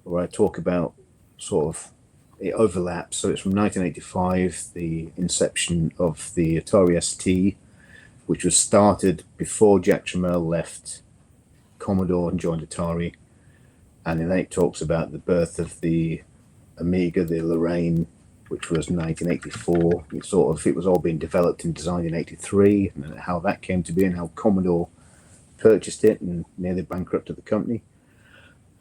Speaker 3: where I talk about sort of it overlaps. So it's from 1985, the inception of the Atari ST, which was started before Jack Tramiel left Commodore and joined Atari. And then it talks about the birth of the Amiga, the Lorraine, which was 1984. It was all being developed and designed in 83, and how that came to be, and how Commodore purchased it and nearly bankrupted the company.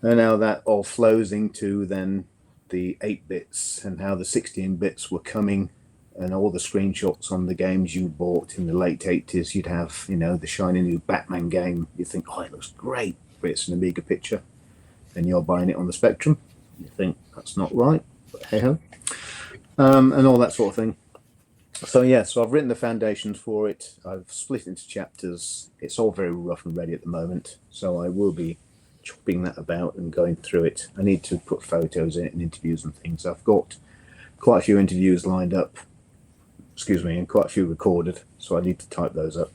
Speaker 3: And how that all flows into then the 8 bits and how the 16 bits were coming, and all the screenshots on the games you bought in the late 80s. You'd have, the shiny new Batman game. You think, oh, it looks great, but it's an Amiga picture. And you're buying it on the Spectrum. You think that's not right, but hey ho. And all that sort of thing. So I've written the foundations for it. I've split it into chapters. It's all very rough and ready at the moment, so I will be chopping that about and going through it. I need to put photos in it and interviews and things. I've got quite a few interviews lined up, and quite a few recorded, so I need to type those up.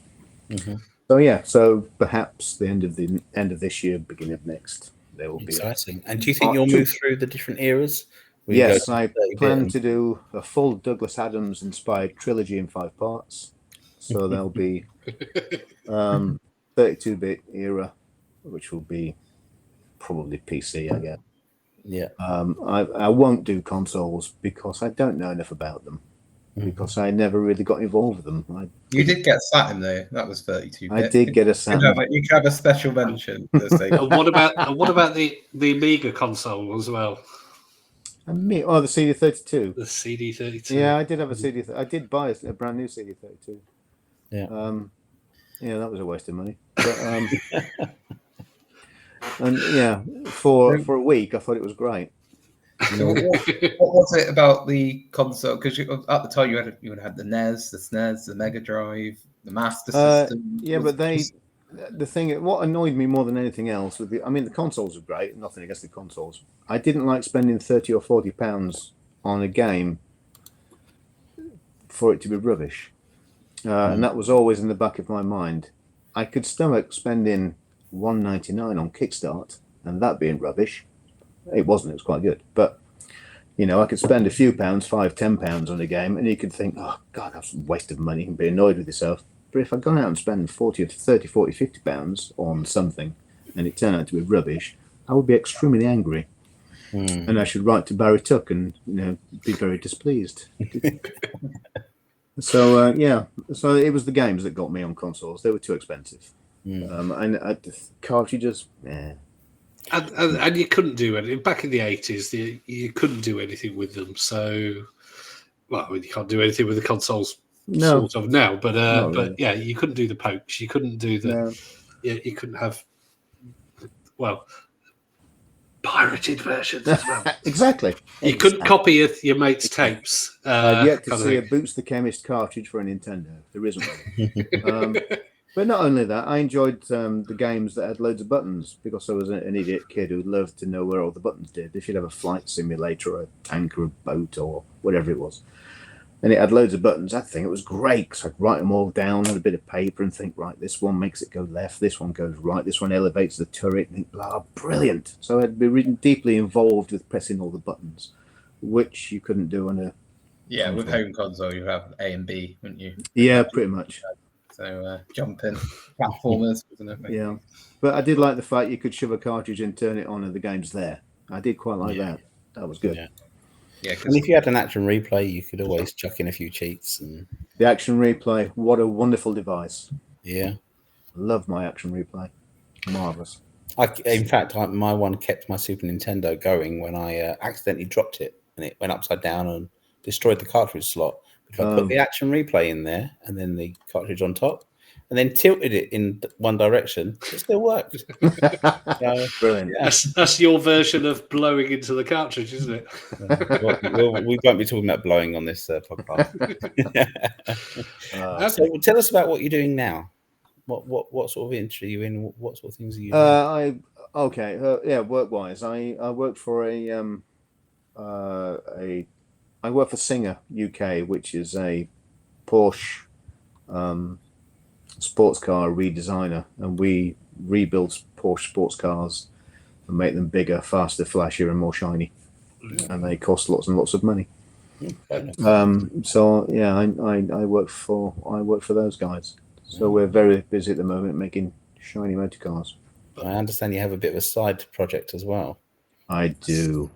Speaker 3: So perhaps the end of this year, beginning of next, there will be
Speaker 1: exciting. And do you think you'll move through the different eras?
Speaker 3: Yes, I plan to do a full Douglas Adams inspired trilogy in 5 parts. So there'll be 32-bit era, which will be probably PC, I guess.
Speaker 1: Yeah.
Speaker 3: I won't do consoles because I don't know enough about them. Because I never really got involved with them.
Speaker 4: You did get Saturn though. That was 32-bit.
Speaker 3: I did get a Saturn.
Speaker 4: You could have a special mention.
Speaker 2: What about the Amiga console as well?
Speaker 3: The CD32.
Speaker 2: The CD32.
Speaker 3: Yeah, I did have a CD. I did buy a brand new CD32.
Speaker 1: Yeah.
Speaker 3: That was a waste of money. But, and for a week, I thought it was great.
Speaker 4: So what was it about the console? Because at the time you would have the NES, the SNES, the Mega Drive, the Master System.
Speaker 3: The thing, what annoyed me more than anything else, the consoles are great. Nothing against the consoles. I didn't like spending £30 or £40 on a game for it to be rubbish, and that was always in the back of my mind. I could stomach spending £1.99 on Kickstart and that being rubbish. It wasn't. It was quite good, but I could spend a few pounds, £5-10 on a game, and you could think, oh God, that's a waste of money, and be annoyed with yourself. But if I'd gone out and spent 40 or £50 on something, and it turned out to be rubbish, I would be extremely angry, and I should write to Barry Tuck and be very displeased. So so it was the games that got me on consoles. They were too expensive, and cartridges, yeah.
Speaker 2: And you couldn't do anything back in the 80s. You couldn't do anything with them. So, you can't do anything with the consoles, sort of now. But really. But you couldn't do the pokes. You couldn't do the. No. You couldn't have. Pirated versions as well.
Speaker 3: Exactly.
Speaker 2: You couldn't copy your mate's tapes.
Speaker 3: I've yet to see a Boots the Chemist cartridge for a Nintendo. There isn't one. But not only that, I enjoyed the games that had loads of buttons because I was an idiot kid who loved to know where all the buttons did. If you'd have a flight simulator or a tank or a boat or whatever it was, and it had loads of buttons, I'd think it was great because I'd write them all down on a bit of paper and think, right, this one makes it go left, this one goes right, this one elevates the turret, and think, blah, brilliant. So I'd be really deeply involved with pressing all the buttons, which you couldn't do on a...
Speaker 4: Yeah, with home console, you have A and B, wouldn't you?
Speaker 3: Yeah, pretty much.
Speaker 4: So jumping platformers, wasn't it?
Speaker 3: Yeah, but I did like the fact you could shove a cartridge and turn it on and the game's there. I did quite like that. That was good.
Speaker 1: Yeah, and if you had an action replay, you could always chuck in a few cheats. And
Speaker 3: the action replay, what a wonderful device!
Speaker 1: Yeah,
Speaker 3: love my action replay, marvelous.
Speaker 1: In fact, my one kept my Super Nintendo going when I accidentally dropped it and it went upside down and destroyed the cartridge slot. If I put the action replay in there and then the cartridge on top and then tilted it in one direction, it still worked.
Speaker 3: Brilliant.
Speaker 2: Yeah. That's your version of blowing into the cartridge, isn't it?
Speaker 1: We won't be talking about blowing on this podcast. So tell us about what you're doing now. What sort of industry are you in? What sort of things are you doing?
Speaker 3: Work-wise, I work for I work for Singer UK, which is a Porsche sports car redesigner, and we rebuild Porsche sports cars and make them bigger, faster, flashier, and more shiny. And they cost lots and lots of money. So yeah, I work for those guys. So we're very busy at the moment making shiny motor cars.
Speaker 1: I understand you have a bit of a side project as well.
Speaker 3: I do.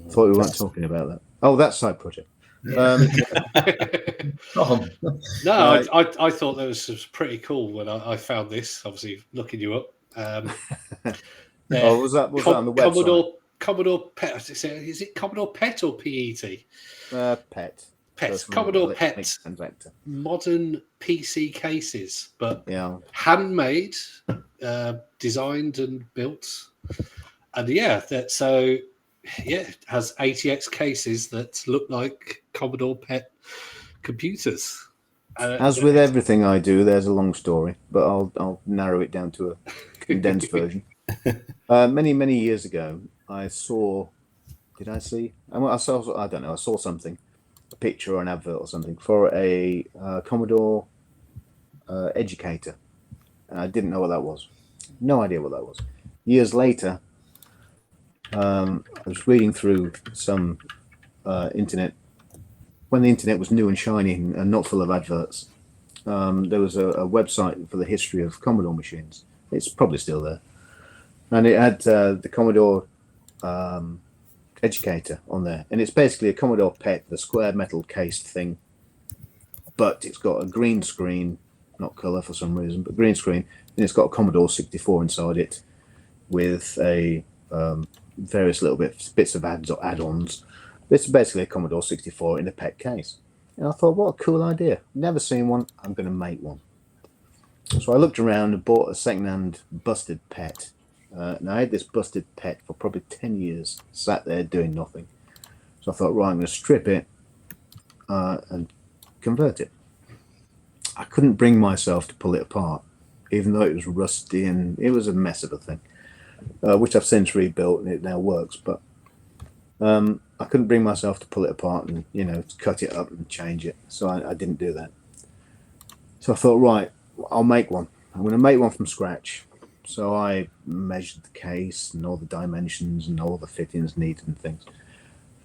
Speaker 3: I thought we weren't talking about that. Oh, that side project.
Speaker 4: Yeah.
Speaker 2: No, I thought that was pretty cool when I found this. Obviously, looking you up.
Speaker 3: Was that on the website?
Speaker 2: Commodore PET. Is it Commodore PET or PET?
Speaker 3: PET.
Speaker 2: PET. Commodore PET. Modern PC cases, but handmade, designed and built, and it has ATX cases that look like Commodore PET computers.
Speaker 3: As with everything I do, there's a long story, but I'll narrow it down to a condensed version. Many years ago, I saw. Did I see? I saw. I don't know. I saw something, a picture or an advert or something for a Commodore educator, and I didn't know what that was. No idea what that was. Years later, I was reading through some internet when the internet was new and shiny and not full of adverts. There was a website for the history of Commodore machines. It's probably still there, and it had the Commodore educator on there, and it's basically a Commodore PET, the square metal cased thing, but it's got a green screen, not color for some reason, but green screen, and it's got a Commodore 64 inside it with a various little bits of add-ons. It's basically a Commodore 64 in a PET case. And I thought, what a cool idea. Never seen one. I'm going to make one. So I looked around and bought a second-hand busted PET. And I had this busted PET for probably 10 years, sat there doing nothing. So I thought, right, I'm going to strip it and convert it. I couldn't bring myself to pull it apart, even though it was rusty and it was a mess of a thing, which I've since rebuilt and it now works. But I couldn't bring myself to pull it apart and, cut it up and change it. So I didn't do that. So I thought, right, I'll make one. I'm going to make one from scratch. So I measured the case and all the dimensions and all the fittings needed and things.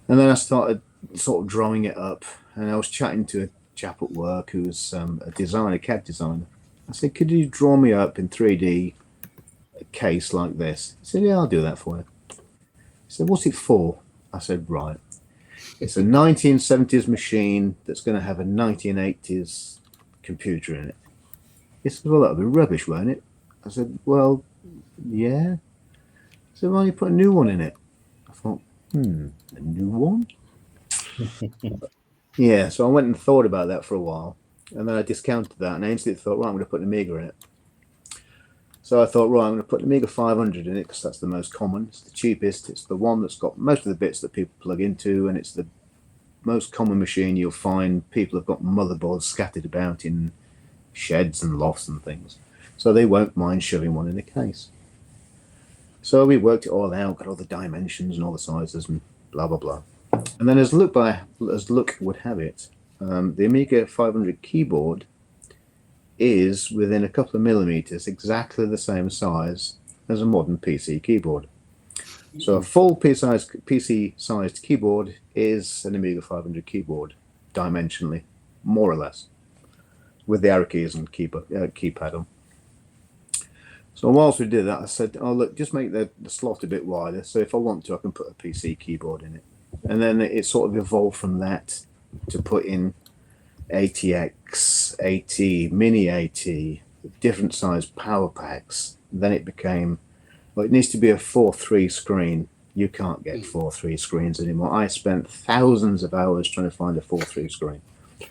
Speaker 3: And then I started sort of drawing it up. And I was chatting to a chap at work who was a designer, CAD designer. I said, could you draw me up in 3D a case like this? He said, yeah, I'll do that for you. He said, what's it for? I said, right. It's a 1970s machine that's going to have a 1980s computer in it. He said, well, that'll be rubbish, won't it? I said, well, yeah. He said, well, you put a new one in it. I thought, a new one? Yeah, so I went and thought about that for a while. And then I discounted that and I instantly thought, right, I'm going to put an Amiga in it. So I thought, right, I'm going to put an Amiga 500 in it because that's the most common. It's the cheapest. It's the one that's got most of the bits that people plug into, and it's the most common machine you'll find. People have got motherboards scattered about in sheds and lofts and things. So they won't mind shoving one in a case. So we worked it all out, got all the dimensions and all the sizes and blah, blah, blah. And then as luck would have it, the Amiga 500 keyboard is within a couple of millimeters exactly the same size as a modern PC keyboard. So a full PC-sized keyboard is an Amiga 500 keyboard, dimensionally, more or less, with the arrow keys and keypad on. So whilst we did that, I said, oh, look, just make the slot a bit wider, so if I want to, I can put a PC keyboard in it. And then it sort of evolved from that to put in ATX, AT, mini AT, different size power packs. Then it became, well, it needs to be a 4:3 screen. You can't get 4:3 screens anymore. I spent thousands of hours trying to find a 4:3 screen.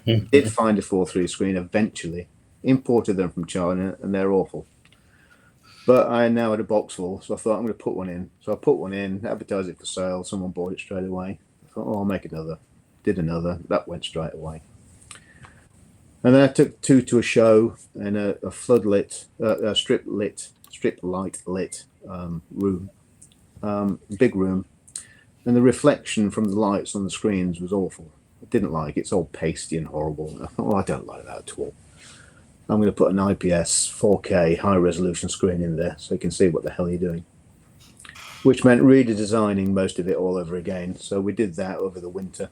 Speaker 3: Did find a 4:3 screen eventually, imported them from China, and they're awful. But I now had a box full, so I thought I'm going to put one in. So I put one in, advertised it for sale. Someone bought it straight away. I thought, oh, I'll make another. Did another. That went straight away. And then I took two to a show in a floodlit, strip light lit room, big room, and the reflection from the lights on the screens was awful. I didn't like it. It's all pasty and horrible. I thought, oh, I don't like that at all. I'm going to put an IPS 4K high resolution screen in there so you can see what the hell you're doing. Which meant redesigning most of it all over again. So we did that over the winter.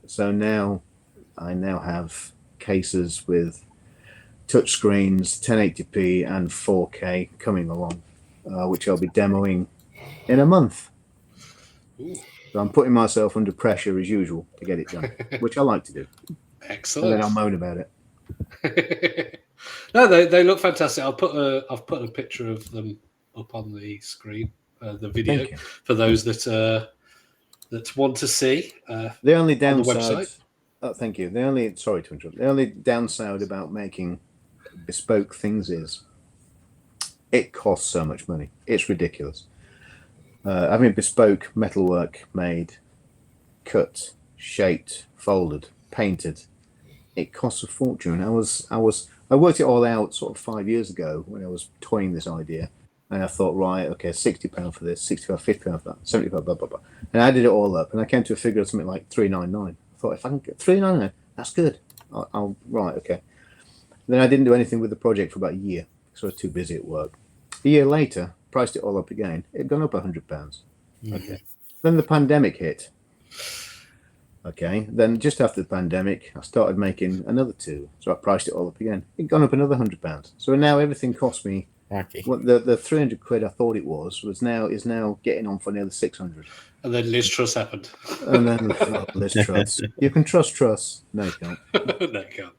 Speaker 3: So now I have cases with touch screens, 1080p and 4K coming along, which I'll be demoing in a month. So I'm putting myself under pressure as usual to get it done, which I like to do.
Speaker 2: Excellent.
Speaker 3: And then I'll moan about it.
Speaker 2: No, they look fantastic. I've put a picture of them up on the screen, the video, for those that want to see.
Speaker 3: The only downside.
Speaker 2: On the website.
Speaker 3: Oh, thank you. Sorry to interrupt. The only downside about making bespoke things is it costs so much money. It's ridiculous. Having bespoke metalwork made, cut, shaped, folded, painted, it costs a fortune. I worked it all out sort of 5 years ago when I was toying this idea, and I thought, right, okay, £60 for this, £65, £50 for that, £75, blah blah blah, and I added it all up, and I came to a figure of something like £399. I thought, if I can get £399, that's good. I'll right, okay. Then I didn't do anything with the project for about a year, so I was too busy at work. A year later, priced it all up again. It'd gone up £100. Okay. Then the pandemic hit. Okay. Then just after the pandemic, I started making another two. So I priced it all up again. It'd gone up another £100. So now everything cost me. What the 300 quid I thought it was now getting on for nearly 600.
Speaker 2: And then Liz Truss happened.
Speaker 3: And then Liz Truss. You can trust Truss. No, you can't.
Speaker 2: No, you can't.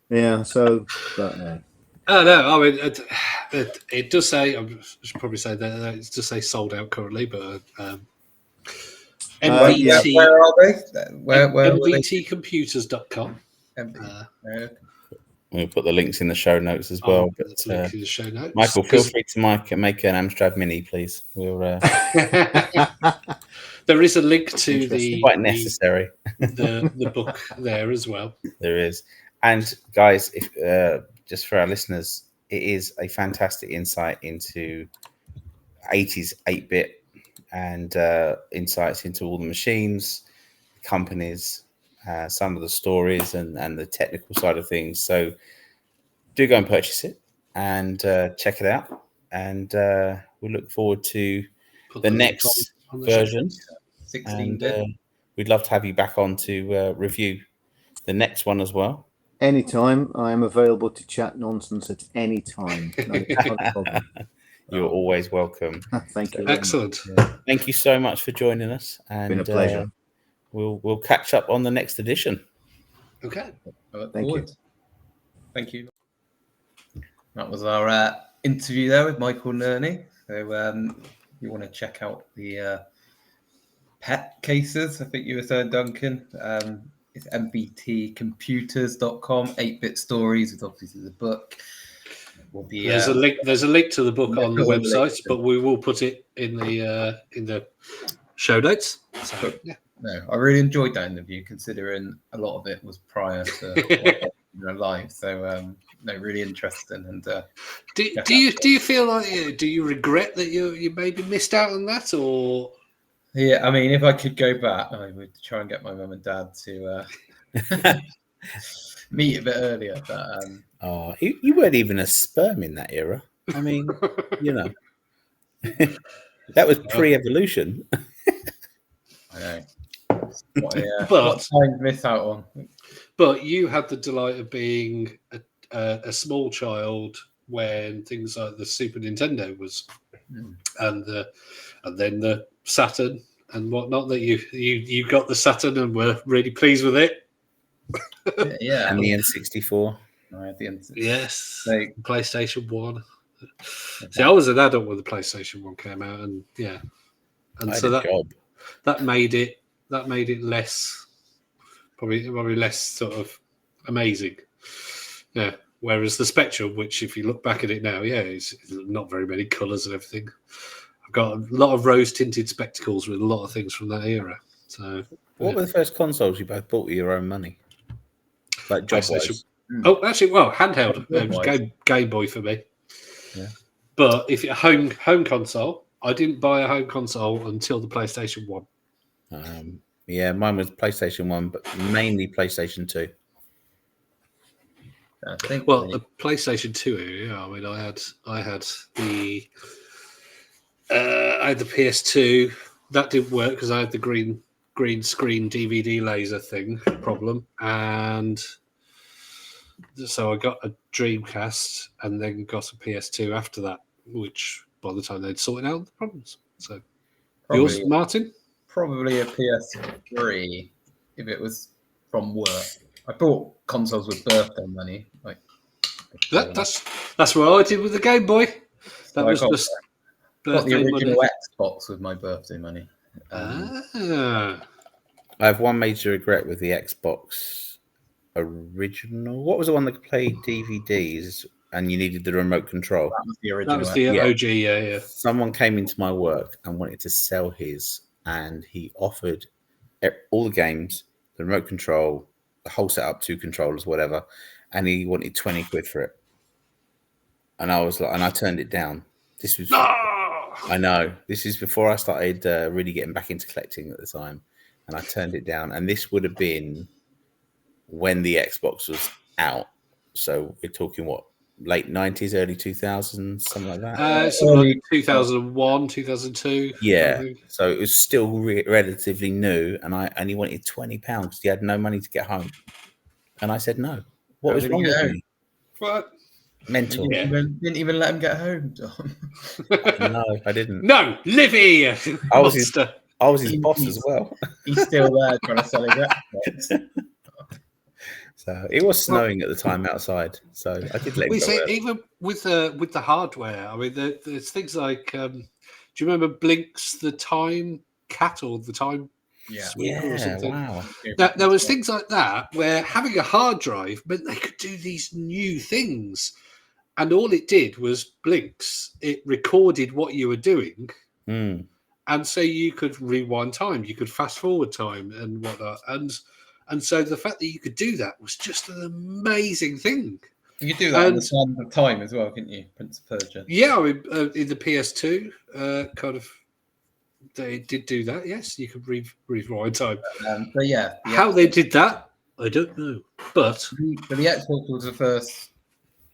Speaker 3: Yeah. So, but.
Speaker 2: Oh no! I mean, it does say. I should probably say that it does say sold out currently, but MVT.
Speaker 4: Where are they? Where
Speaker 2: MVTcomputers.com.
Speaker 1: We'll put the links in the show notes as well. But,
Speaker 2: link in the show notes.
Speaker 1: Michael, feel free to make an Amstrad Mini, please. We'll.
Speaker 2: There is a link to
Speaker 1: quite necessary.
Speaker 2: The book there as well.
Speaker 1: There is, and guys, if. Just for our listeners, it is a fantastic insight into 80s 8-bit and insights into all the machines, companies, some of the stories and the technical side of things. So do go and purchase it and check it out. And we look forward to the next version. 16-bit. We'd love to have you back on to review the next one as well.
Speaker 3: Anytime. I am available to chat nonsense at any time.
Speaker 1: You're always welcome.
Speaker 3: Thank you.
Speaker 2: Excellent.
Speaker 1: Thank you so much for joining us. And
Speaker 3: been a pleasure.
Speaker 1: We'll catch up on the next edition.
Speaker 2: Okay.
Speaker 3: Thank you.
Speaker 4: Thank you. That was our interview there with Michael Nurney. So if you want to check out the pet cases, I think you were saying, Duncan. It's mbtcomputers.com, 8-bit stories. It's obviously the book. Will be,
Speaker 2: there's a link to the book on the website, but we will put it in the show notes. So, yeah.
Speaker 4: No, I really enjoyed that interview, considering a lot of it was prior to live. So no, really interesting. And
Speaker 2: do you feel like do you regret that you maybe missed out on that, or?
Speaker 4: Yeah, I mean, if I could go back, I would try and get my mum and dad to meet a bit earlier. But
Speaker 1: you weren't even a sperm in that era. I mean, that was pre-evolution.
Speaker 4: I know. What time miss out on?
Speaker 2: But you had the delight of being a small child when things like the Super Nintendo was, and then the Saturn and whatnot. That you got the Saturn and were really pleased with it.
Speaker 4: Yeah,
Speaker 1: and the N64.
Speaker 2: Yes, PlayStation 1. See, I was an adult when the PlayStation 1 came out, and so that made it less probably less sort of amazing. Yeah. Whereas the Spectrum, which if you look back at it now, it's not very many colours and everything. I've got a lot of rose-tinted spectacles with a lot of things from that era. So,
Speaker 1: what were the first consoles you both bought with your own money? Like job-wise?
Speaker 2: Oh, actually, handheld. It was Game Boy for me.
Speaker 1: Yeah.
Speaker 2: But if you're home console, I didn't buy a home console until the PlayStation 1.
Speaker 1: Mine was PlayStation 1, but mainly PlayStation 2.
Speaker 2: The PlayStation 2. Yeah, I mean, I had the PS2. That didn't work because I had the green screen DVD laser thing problem, and so I got a Dreamcast and then got a PS2 after that. Which by the time they'd sorted out the problems, so yours, Martin.
Speaker 4: probably a PS3 if it was from work. I bought consoles with birthday money. Like
Speaker 2: That's what I did with the Game Boy. That
Speaker 4: so
Speaker 2: was
Speaker 4: I
Speaker 2: just
Speaker 4: got the
Speaker 2: birthday
Speaker 4: original
Speaker 2: money.
Speaker 4: Xbox with my birthday money.
Speaker 2: Ah.
Speaker 1: I have one major regret with the Xbox original. What was the one that could play DVDs and you needed the remote control?
Speaker 4: That was the
Speaker 2: That
Speaker 4: original.
Speaker 2: was the
Speaker 1: Yeah.
Speaker 2: OG, yeah.
Speaker 1: Someone came into my work and wanted to sell his, and he offered all the games, the remote control, the whole setup, 2 controllers, whatever, and he wanted 20 quid for it. And I was like, and I turned it down. This was, I know, this is before I started really getting back into collecting at the time, and I turned it down. And this would have been when the Xbox was out. So we're talking what, late 90s, early 2000s, something like that.
Speaker 2: Something like 2001, 2002.
Speaker 1: Yeah. So it was still relatively new, and he wanted £20 because he had no money to get home. And I said no. What
Speaker 4: How
Speaker 1: was
Speaker 4: did he
Speaker 1: wrong
Speaker 4: get
Speaker 1: with
Speaker 4: home?
Speaker 1: me?
Speaker 2: What?
Speaker 1: Mental.
Speaker 4: Didn't even let him get home, Tom.
Speaker 1: No, I didn't.
Speaker 2: No, live here.
Speaker 1: I was his
Speaker 4: He-
Speaker 1: boss
Speaker 4: he's-
Speaker 1: as well.
Speaker 4: He's still there trying to sell his Xbox.
Speaker 1: So it was snowing at the time outside. So I did let him
Speaker 2: We
Speaker 1: go
Speaker 2: say
Speaker 1: early.
Speaker 2: even with the hardware. I mean, there's things like. Do you remember Blink's the Time Cat or the Time
Speaker 4: Yeah.
Speaker 2: Sweeper or
Speaker 1: Yeah,
Speaker 2: something?
Speaker 1: wow.
Speaker 2: There was things like that where having a hard drive meant they could do these new things, and all it did was Blinks. It recorded what you were doing,
Speaker 1: Mm.
Speaker 2: and so you could rewind time, you could fast forward time, and whatnot. And so the fact that you could do that was just an amazing thing.
Speaker 4: You could do that on
Speaker 2: And-
Speaker 4: the Sands of Time as well, couldn't you? Prince of Persia.
Speaker 2: Yeah, I mean, in the PS2, kind of, they did do that. Yes, you could rewind time.
Speaker 4: But yeah,
Speaker 2: How they did that, I don't know. But
Speaker 4: But the Xbox was the first.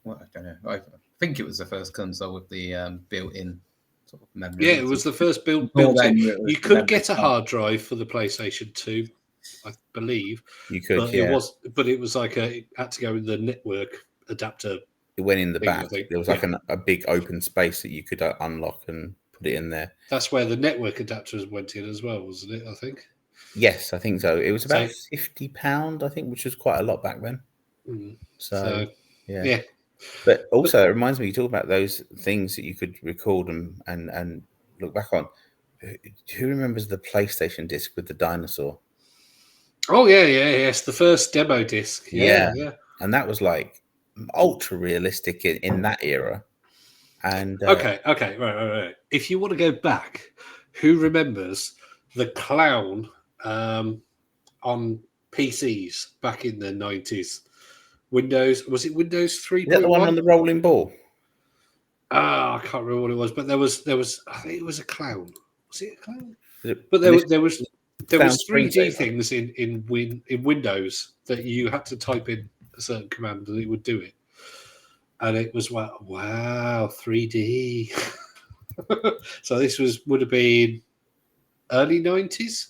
Speaker 4: Well, I don't know. I think it was the first console with the built-in sort of memory.
Speaker 2: yeah, it was the first built
Speaker 4: Before
Speaker 2: in.
Speaker 4: then, it was
Speaker 2: You could
Speaker 4: memory
Speaker 2: get a
Speaker 4: card.
Speaker 2: hard drive for the PlayStation 2, I believe,
Speaker 1: You could,
Speaker 2: but
Speaker 1: yeah.
Speaker 2: it was like it had to go in the network adapter.
Speaker 1: It went in the
Speaker 2: thing, I
Speaker 1: back.
Speaker 2: think.
Speaker 1: There was like a big open space that you could unlock and put it in there.
Speaker 2: That's where the network adapters went in as well, wasn't it? I think.
Speaker 1: Yes, I think so. It was about
Speaker 2: So-
Speaker 1: £50, I think, which was quite a lot back then.
Speaker 2: Mm.
Speaker 1: So, yeah.
Speaker 2: yeah.
Speaker 1: But also, it reminds me, you talk about those things that you could record and look back on. Who remembers the PlayStation disc with the dinosaur?
Speaker 2: Oh yes, the first demo disc.
Speaker 1: Yeah.
Speaker 2: Yeah.
Speaker 1: And that was like ultra realistic in that era. And
Speaker 2: Okay, right. If you want to go back, who remembers the clown on PCs back in the 90s? Was it Windows
Speaker 1: is that the one on
Speaker 2: 3.1?
Speaker 1: the rolling ball?
Speaker 2: I can't remember what it was, but there was I think it was a clown. Was it a clown?
Speaker 1: Is it-
Speaker 2: But
Speaker 1: and it's
Speaker 2: there was
Speaker 1: clown
Speaker 2: 3D
Speaker 1: screensaver.
Speaker 2: things in Windows that you had to type in a certain command and it would do it. And it was wow, 3D. So this would have been early 90s.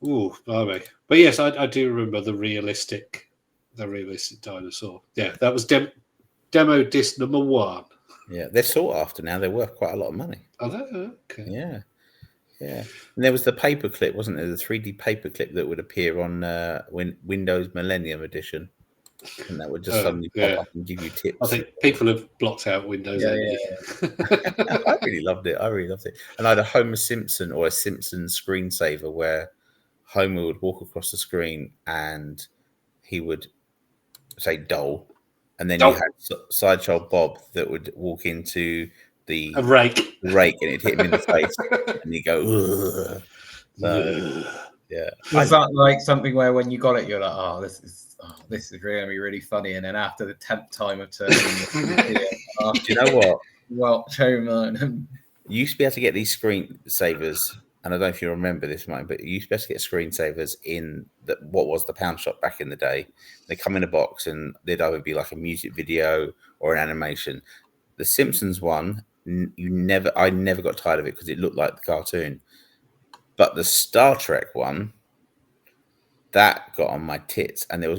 Speaker 2: Ooh, blimey. But yes, I do remember the realistic dinosaur. Yeah, that was demo disc number 1.
Speaker 1: Yeah, they're sought after now. They're worth quite a lot of money.
Speaker 2: Oh, okay.
Speaker 1: Yeah. And there was the paperclip, wasn't there? The 3D paperclip that would appear on Windows Millennium Edition. And that would just suddenly pop up and give you tips.
Speaker 2: I think people have blocked out Windows.
Speaker 4: Yeah,
Speaker 1: I really loved it. And I had a Homer Simpson or a Simpsons screensaver where Homer would walk across the screen and he would say "doll," and then you had Sideshow Bob that would walk into the
Speaker 2: A rake.
Speaker 1: and it'd hit him in the face, and he'd go, "Ugh." So, yeah.
Speaker 4: Was that like something where when you got it, you're like, oh, this is going to be really funny, and then after the 10th time of turning,
Speaker 1: Do you know what?
Speaker 4: Well, Homer.
Speaker 1: You used to be able to get these screensavers, and I don't know if you remember this, Mike, but you used to be able to get screensavers in what was the pound shop back in the day. They come in a box, and they'd either be like a music video or an animation. The Simpsons one, I never got tired of it because it looked like the cartoon. But the Star Trek one, that got on my tits, and there was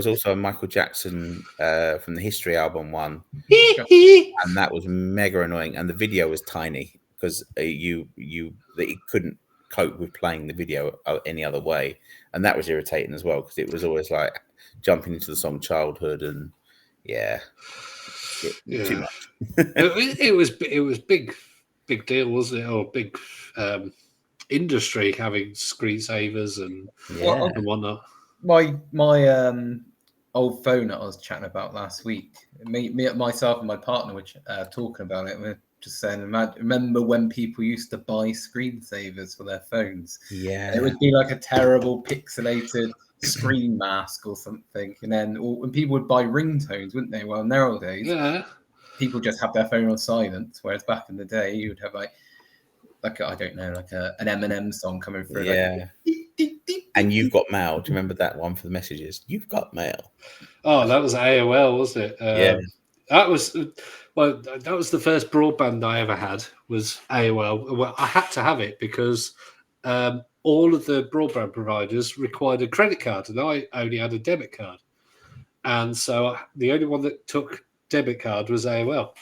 Speaker 1: also a Michael Jackson from the History album one, and that was mega annoying. And the video was tiny, because that it couldn't cope with playing the video any other way, and that was irritating as well because it was always like jumping into the song "Childhood" and too much.
Speaker 2: it was big deal, wasn't it? Or big industry having screensavers and whatnot.
Speaker 4: My old phone that I was chatting about last week. Myself and my partner were talking about it. We're just saying, remember when people used to buy screensavers for their phones?
Speaker 1: Yeah,
Speaker 4: it would be like a terrible pixelated screen mask or something, and then when people would buy ringtones, wouldn't they? Well, nowadays, people just have their phone on silent, whereas back in the day, you would have like I don't know, like an Eminem song coming through.
Speaker 1: Yeah.
Speaker 4: Like, deep, deep, deep,
Speaker 1: and you've got mail. Do you remember that one for the messages? You've got mail.
Speaker 2: Oh, that was AOL, wasn't it?
Speaker 1: Yeah.
Speaker 2: That was the first broadband I ever had was AOL. Well, I had to have it because all of the broadband providers required a credit card, and I only had a debit card. And so the only one that took debit card was AOL.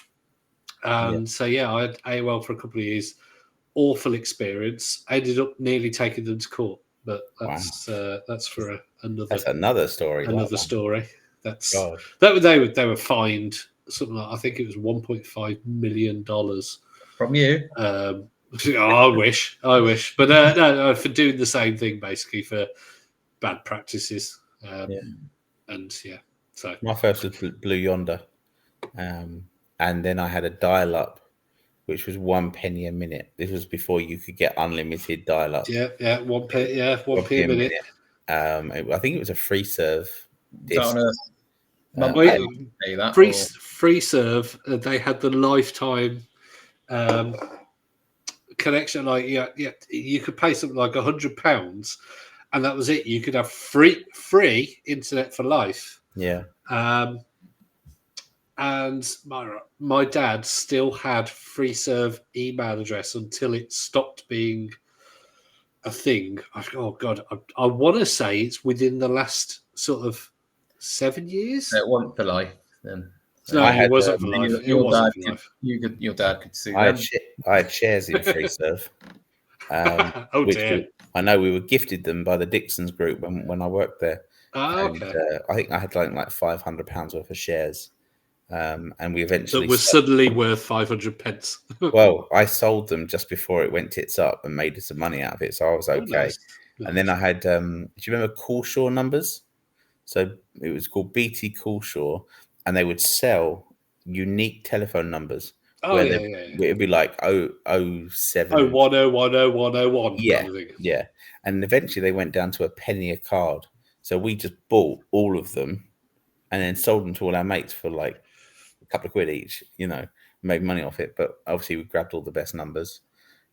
Speaker 2: And so, I had AOL for a couple of years. Awful experience. I ended up nearly taking them to court, but that's for another.
Speaker 1: That's another story.
Speaker 2: Another story. That's
Speaker 1: God.
Speaker 2: They were fined something like, I think it was $1.5 million
Speaker 1: from you.
Speaker 2: I wish, but no, for doing the same thing basically for bad practices. And so
Speaker 1: my first was Blue Yonder, and then I had a dial-up, which was 1 penny a minute. This was before you could get unlimited dial-up.
Speaker 2: Yeah, 1 penny a minute.
Speaker 1: I think it was a free serve.
Speaker 2: Free serve. They had the lifetime connection. Like you could pay something like £100, and that was it. You could have free internet for life.
Speaker 1: Yeah.
Speaker 2: And my dad still had free serve email address until it stopped being a thing. Oh God, I want to say it's within the last sort of 7 years.
Speaker 4: It wasn't for life then.
Speaker 2: No, it wasn't for life.
Speaker 4: Your dad could sue them.
Speaker 1: I had shares in free serve.
Speaker 2: Oh dear!
Speaker 1: I know we were gifted them by the Dixon's group when I worked there.
Speaker 2: Okay.
Speaker 1: I think I had like £500 worth of shares. And we eventually
Speaker 2: that was suddenly worth 500 pence.
Speaker 1: Well, I sold them just before it went tits up and made some money out of it, so I was okay.
Speaker 2: Nice.
Speaker 1: And then I had, do you remember Coolshaw numbers? So it was called BT Coolshaw, and they would sell unique telephone numbers.
Speaker 2: Oh, yeah.
Speaker 1: It'd be like 007.
Speaker 2: 0101001.
Speaker 1: Yeah. And eventually they went down to a penny a card. So we just bought all of them and then sold them to all our mates for like a couple of quid each, made money off it. But obviously we grabbed all the best numbers.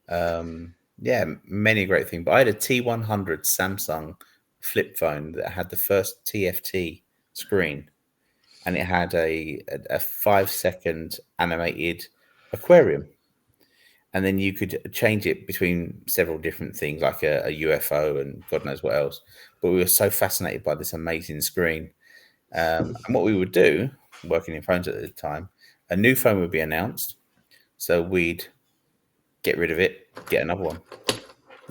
Speaker 1: Many great things. But I had a T100 Samsung flip phone that had the first TFT screen, and it had a 5-second animated aquarium, and then you could change it between several different things like a UFO and God knows what else. But we were so fascinated by this amazing screen, and what we would do, working in phones at the time, a new phone would be announced, so we'd get rid of it, get another one,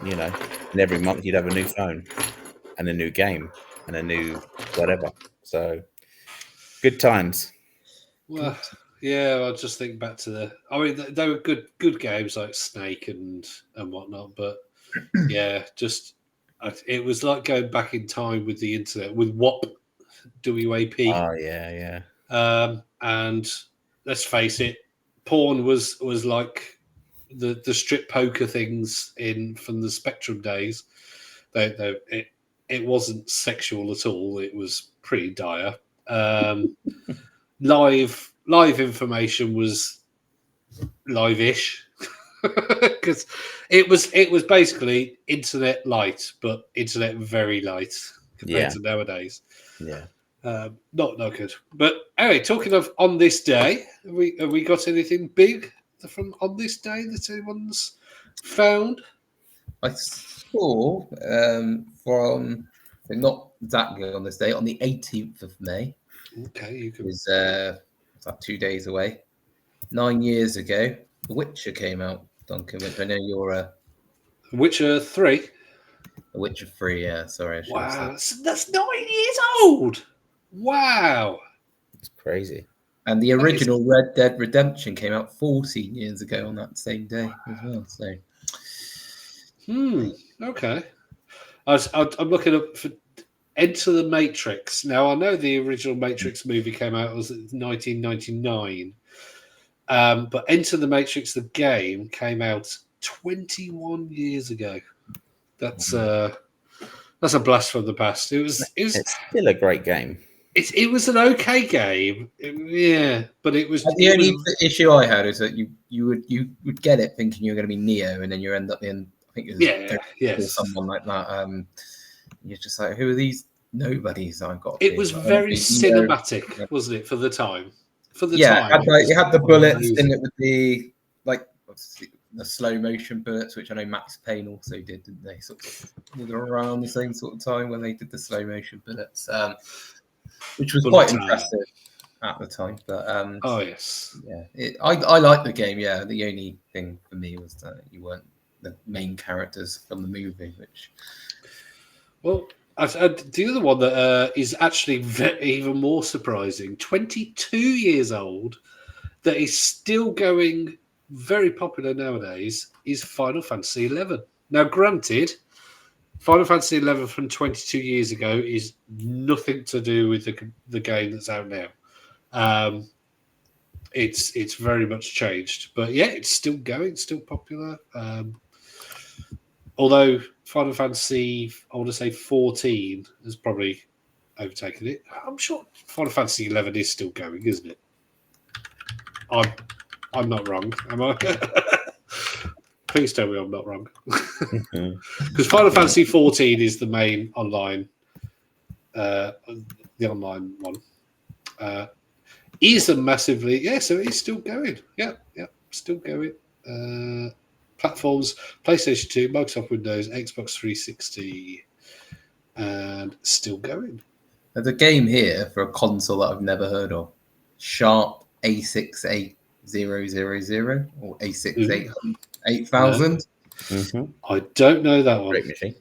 Speaker 1: and every month you'd have a new phone and a new game and a new whatever. So good times.
Speaker 2: Well, yeah, I just think back to they were good games like Snake and whatnot, but yeah, it was like going back in time with the internet with WAP.
Speaker 1: Oh yeah.
Speaker 2: And let's face it, porn was like the strip poker things from the Spectrum days. It wasn't sexual at all. It was pretty dire. Live information was live-ish because it was basically internet light, but internet very light compared to nowadays.
Speaker 1: Yeah.
Speaker 2: Not good. But anyway, talking of on this day, have we got anything big from on this day that anyone's found?
Speaker 4: I saw from not that good on this day, on the 18th of May.
Speaker 2: Okay, you can.
Speaker 4: It was about 2 days away. 9 years ago, The Witcher came out. Duncan, which I know you're a
Speaker 2: Witcher 3.
Speaker 4: Witcher 3. Yeah, sorry, I should have
Speaker 2: Wow,
Speaker 4: said.
Speaker 2: that's 9 years old. Wow.
Speaker 1: It's crazy.
Speaker 4: And the
Speaker 2: That is-
Speaker 4: original Red Dead Redemption came out 14 years ago on that same day as well. So,
Speaker 2: Okay. I'm looking up for Enter the Matrix. Now, I know the original Matrix movie came out was 1999, but Enter the Matrix, the game, came out 21 years ago. That's a blast from the past.
Speaker 1: It's still a great game.
Speaker 2: It was an okay game, but it was
Speaker 4: the only issue I had is that you would get it thinking you're going to be Neo, and then you end up in, I think it was or someone like that. You're just like, who are these nobodies I've got?
Speaker 2: It was very cinematic, wasn't it, for the time? For the time,
Speaker 4: you had the bullets
Speaker 2: amazing.
Speaker 4: in it with the the slow motion bullets, which I know Max Payne also did, didn't they? Sort of around the same sort of time when they did the slow motion bullets, which was quite impressive at the time. But
Speaker 2: oh yes,
Speaker 4: yeah, I like the game. Yeah, the only thing for me was that you weren't the main characters from the movie, which.
Speaker 2: Well, the other one that is actually even more surprising, 22 years old, that is still going very popular nowadays, is Final Fantasy XI. Now, granted, Final Fantasy XI from 22 years ago is nothing to do with the game that's out now. It's very much changed, but yeah, it's still going, still popular. Although Final Fantasy, I want to say 14 has probably overtaken it. I'm sure Final Fantasy 11 is still going, isn't it? I'm not wrong, am I? Please tell me I'm not wrong. Because Final Fantasy 14 is the main online, the online one. Is a massively, so it is still going. Yeah, still going. Platforms, PlayStation 2, Microsoft Windows, Xbox 360, and still going.
Speaker 4: There's a game here for a console that I've never heard of. Sharp A68000 or A68000.
Speaker 2: I don't know that one.
Speaker 1: Great machine.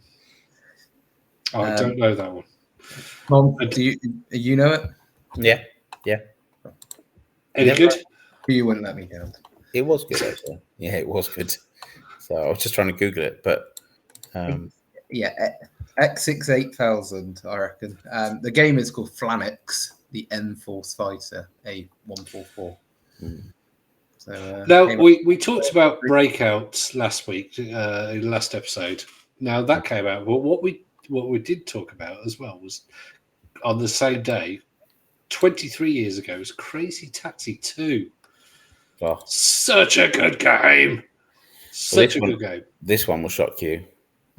Speaker 2: I don't know that one.
Speaker 4: Tom, do you know it?
Speaker 1: Yeah.
Speaker 2: Any good?
Speaker 4: You wouldn't let me down.
Speaker 1: It was good, actually. Yeah, it was good. So I was just trying to Google it, but
Speaker 4: X68000, I reckon. The game is called Flanix, the N-Force Fighter A144. So,
Speaker 2: now we talked about Breakout last week, in the last episode. Now that came out, but what we did talk about as well was on the same day, 23 years ago, was Crazy Taxi 2.
Speaker 1: Oh.
Speaker 2: Such a good game. Such a good game.
Speaker 1: This one will shock you.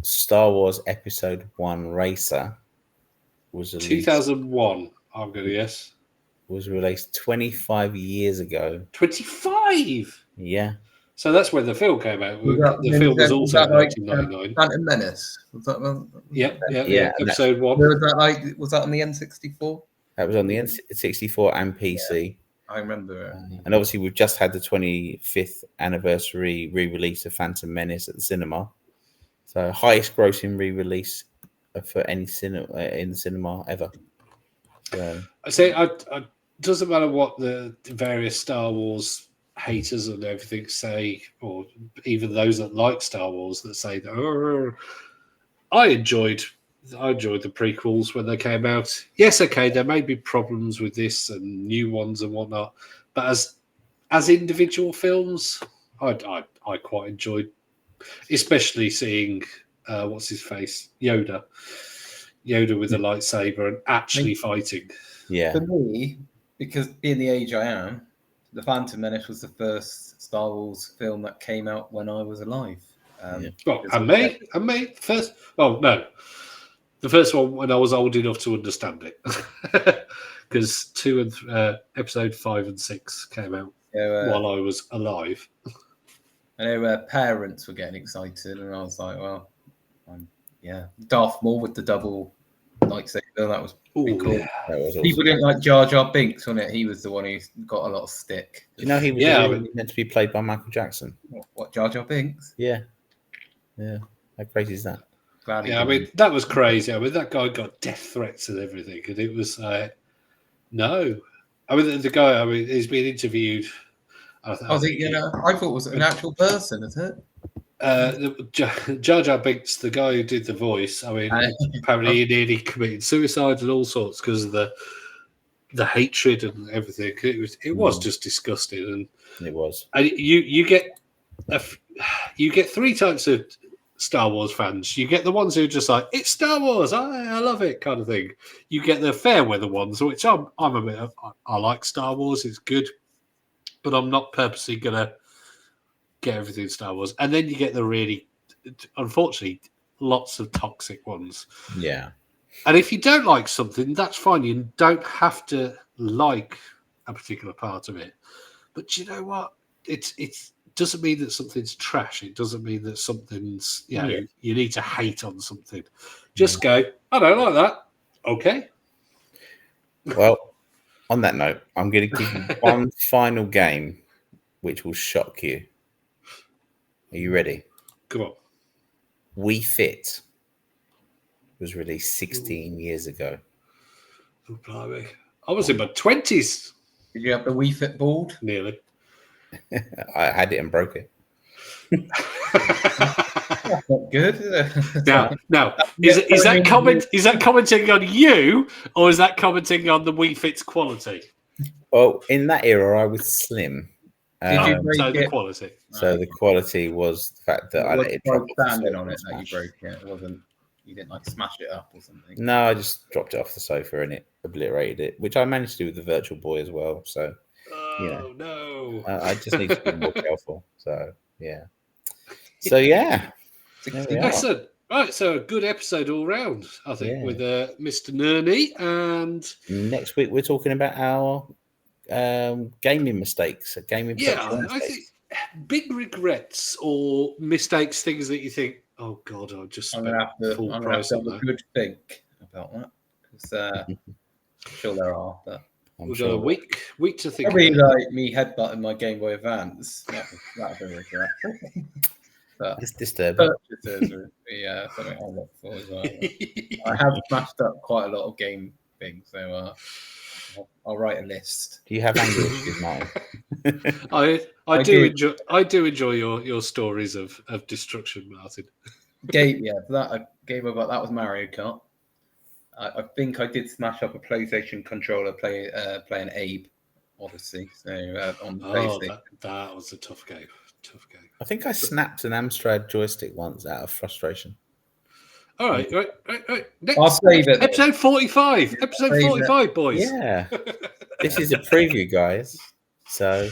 Speaker 1: Star Wars Episode 1 Racer was released
Speaker 2: 2001, I'm going to guess.
Speaker 1: Was released 25 years ago.
Speaker 2: 25?
Speaker 1: Yeah.
Speaker 2: So that's when the film came out. The film was also 1999.
Speaker 4: Phantom Menace. Was that one?
Speaker 2: Yeah. Episode 1.
Speaker 4: Was that on the N64?
Speaker 1: That was on the N64 and PC.
Speaker 4: Yeah, I remember it.
Speaker 1: And obviously, we've just had the 25th anniversary re-release of Phantom Menace at the cinema. So, highest grossing re-release for any cinema in the cinema ever. So,
Speaker 2: I say, it doesn't matter what the various Star Wars haters and everything say, or even those that like Star Wars that say that. I enjoyed the prequels when they came out. Yes, okay, there may be problems with this and new ones and whatnot, but as individual films, I quite enjoyed, especially seeing what's his face, Yoda with a lightsaber and actually fighting.
Speaker 1: Yeah.
Speaker 4: For me, because being the age I am, The Phantom Menace was the first Star Wars film that came out when I was alive.
Speaker 2: Well, and me first. Oh no, the first one when I was old enough to understand it, because 2 and episode 5 and 6 came out while I was alive.
Speaker 4: I know parents were getting excited, and I was like, well, Darth Maul with the double lightsaber. That was pretty cool.
Speaker 2: Yeah.
Speaker 1: That was awesome.
Speaker 4: People didn't like Jar Jar Binks, wasn't it? He was the one who got a lot of stick.
Speaker 1: Do you know he was
Speaker 2: Yeah,
Speaker 1: originally meant to be played by Michael Jackson?
Speaker 4: What, Jar Jar Binks?
Speaker 1: Yeah. How crazy is that?
Speaker 4: Glad he
Speaker 2: Yeah, I
Speaker 4: didn't.
Speaker 2: mean, that was crazy. I mean, that guy got death threats and everything, and it was no. I mean, the guy. I mean, he's been interviewed. I think
Speaker 4: I thought it was an actual person, is it?
Speaker 2: Jar Jar Binks, the guy who did the voice. I mean, apparently he nearly committed suicide and all sorts because of the hatred and everything. It was just disgusting, and
Speaker 1: It was.
Speaker 2: and you get three types of Star Wars fans. You get the ones who are just like, it's Star Wars, I love it, kind of thing. You get the fair weather ones, which I'm a bit of, I like Star Wars, it's good, but I'm not purposely gonna get everything Star Wars. And then you get the really, unfortunately, lots of toxic ones.
Speaker 1: Yeah.
Speaker 2: And if you don't like something, that's fine. You don't have to like a particular part of it. But you know what? It doesn't mean that something's trash. It doesn't mean that something's, you need to hate on something. Just go, I don't like that. Okay.
Speaker 1: Well, on that note, I'm going to give you one final game which will shock you. Are you ready?
Speaker 2: Come on.
Speaker 1: Wii Fit was released 16 years ago.
Speaker 2: Oh, blimey. I was in my 20s.
Speaker 4: Did you have the Wii Fit board?
Speaker 2: Nearly.
Speaker 1: I had it and broke it.
Speaker 4: That's not good.
Speaker 2: Now, is that commenting on you, or is that commenting on the Wii Fit's quality?
Speaker 1: Well, in that era, I was slim.
Speaker 4: Did you break
Speaker 2: So
Speaker 4: it?
Speaker 2: the quality.
Speaker 1: So the quality was the fact that I let it drop.
Speaker 4: Standing on it that you broke it. It wasn't. You didn't like smash it up or something.
Speaker 1: No, I just dropped it off the sofa and it obliterated it, which I managed to do with the Virtual Boy as well. So
Speaker 2: Oh, no.
Speaker 1: I just need to be more careful. So yeah. So yeah. There we are.
Speaker 2: Excellent. Right, so a good episode all round, I think, with Mr. Nurney. And
Speaker 1: next week we're talking about our gaming mistakes, gaming.
Speaker 2: I think big regrets or mistakes, things that you think, oh God, I just
Speaker 4: I'm
Speaker 2: spent
Speaker 4: going to
Speaker 2: full
Speaker 4: have
Speaker 2: price
Speaker 4: to
Speaker 2: on
Speaker 4: have a
Speaker 2: that.
Speaker 4: good think about that. Because I'm sure there are. But
Speaker 2: We've got a week to think
Speaker 4: probably
Speaker 2: about.
Speaker 4: like me headbutting my Game Boy Advance. That'd be a regret. But
Speaker 1: it's disturbing.
Speaker 4: purchases would be something I'll look for as well. I have smashed up quite a lot of game things, so I'll write a list.
Speaker 1: Do you have anger issues, Martin?
Speaker 2: I do enjoy your stories of destruction, Martin.
Speaker 4: That game about that was Mario Kart. I think I did smash up a PlayStation controller playing Abe Odyssey. So on the PlayStation.
Speaker 2: That was a tough game.
Speaker 1: I think I snapped an Amstrad joystick once out of frustration.
Speaker 2: All right. Next,
Speaker 4: I'll save it.
Speaker 2: Episode 45. Episode 45, boys.
Speaker 1: Yeah. This is a preview, guys. So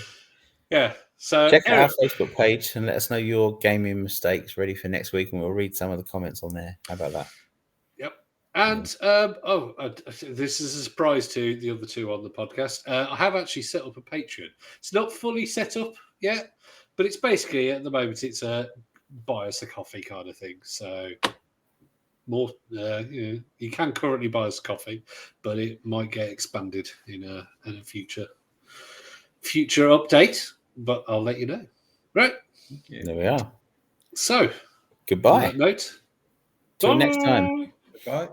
Speaker 2: yeah. So
Speaker 1: check out our Facebook page and let us know your gaming mistakes ready for next week, and we'll read some of the comments on there. How about that?
Speaker 2: Yep. And this is a surprise to the other two on the podcast. I have actually set up a Patreon. It's not fully set up yet, but it's basically at the moment it's a buy us a coffee kind of thing. So more, you can currently buy us coffee, but it might get expanded in a future update. But I'll let you know. Right.
Speaker 1: There we are.
Speaker 2: So
Speaker 1: goodbye.
Speaker 2: on that note,
Speaker 1: Till next time.
Speaker 4: Goodbye.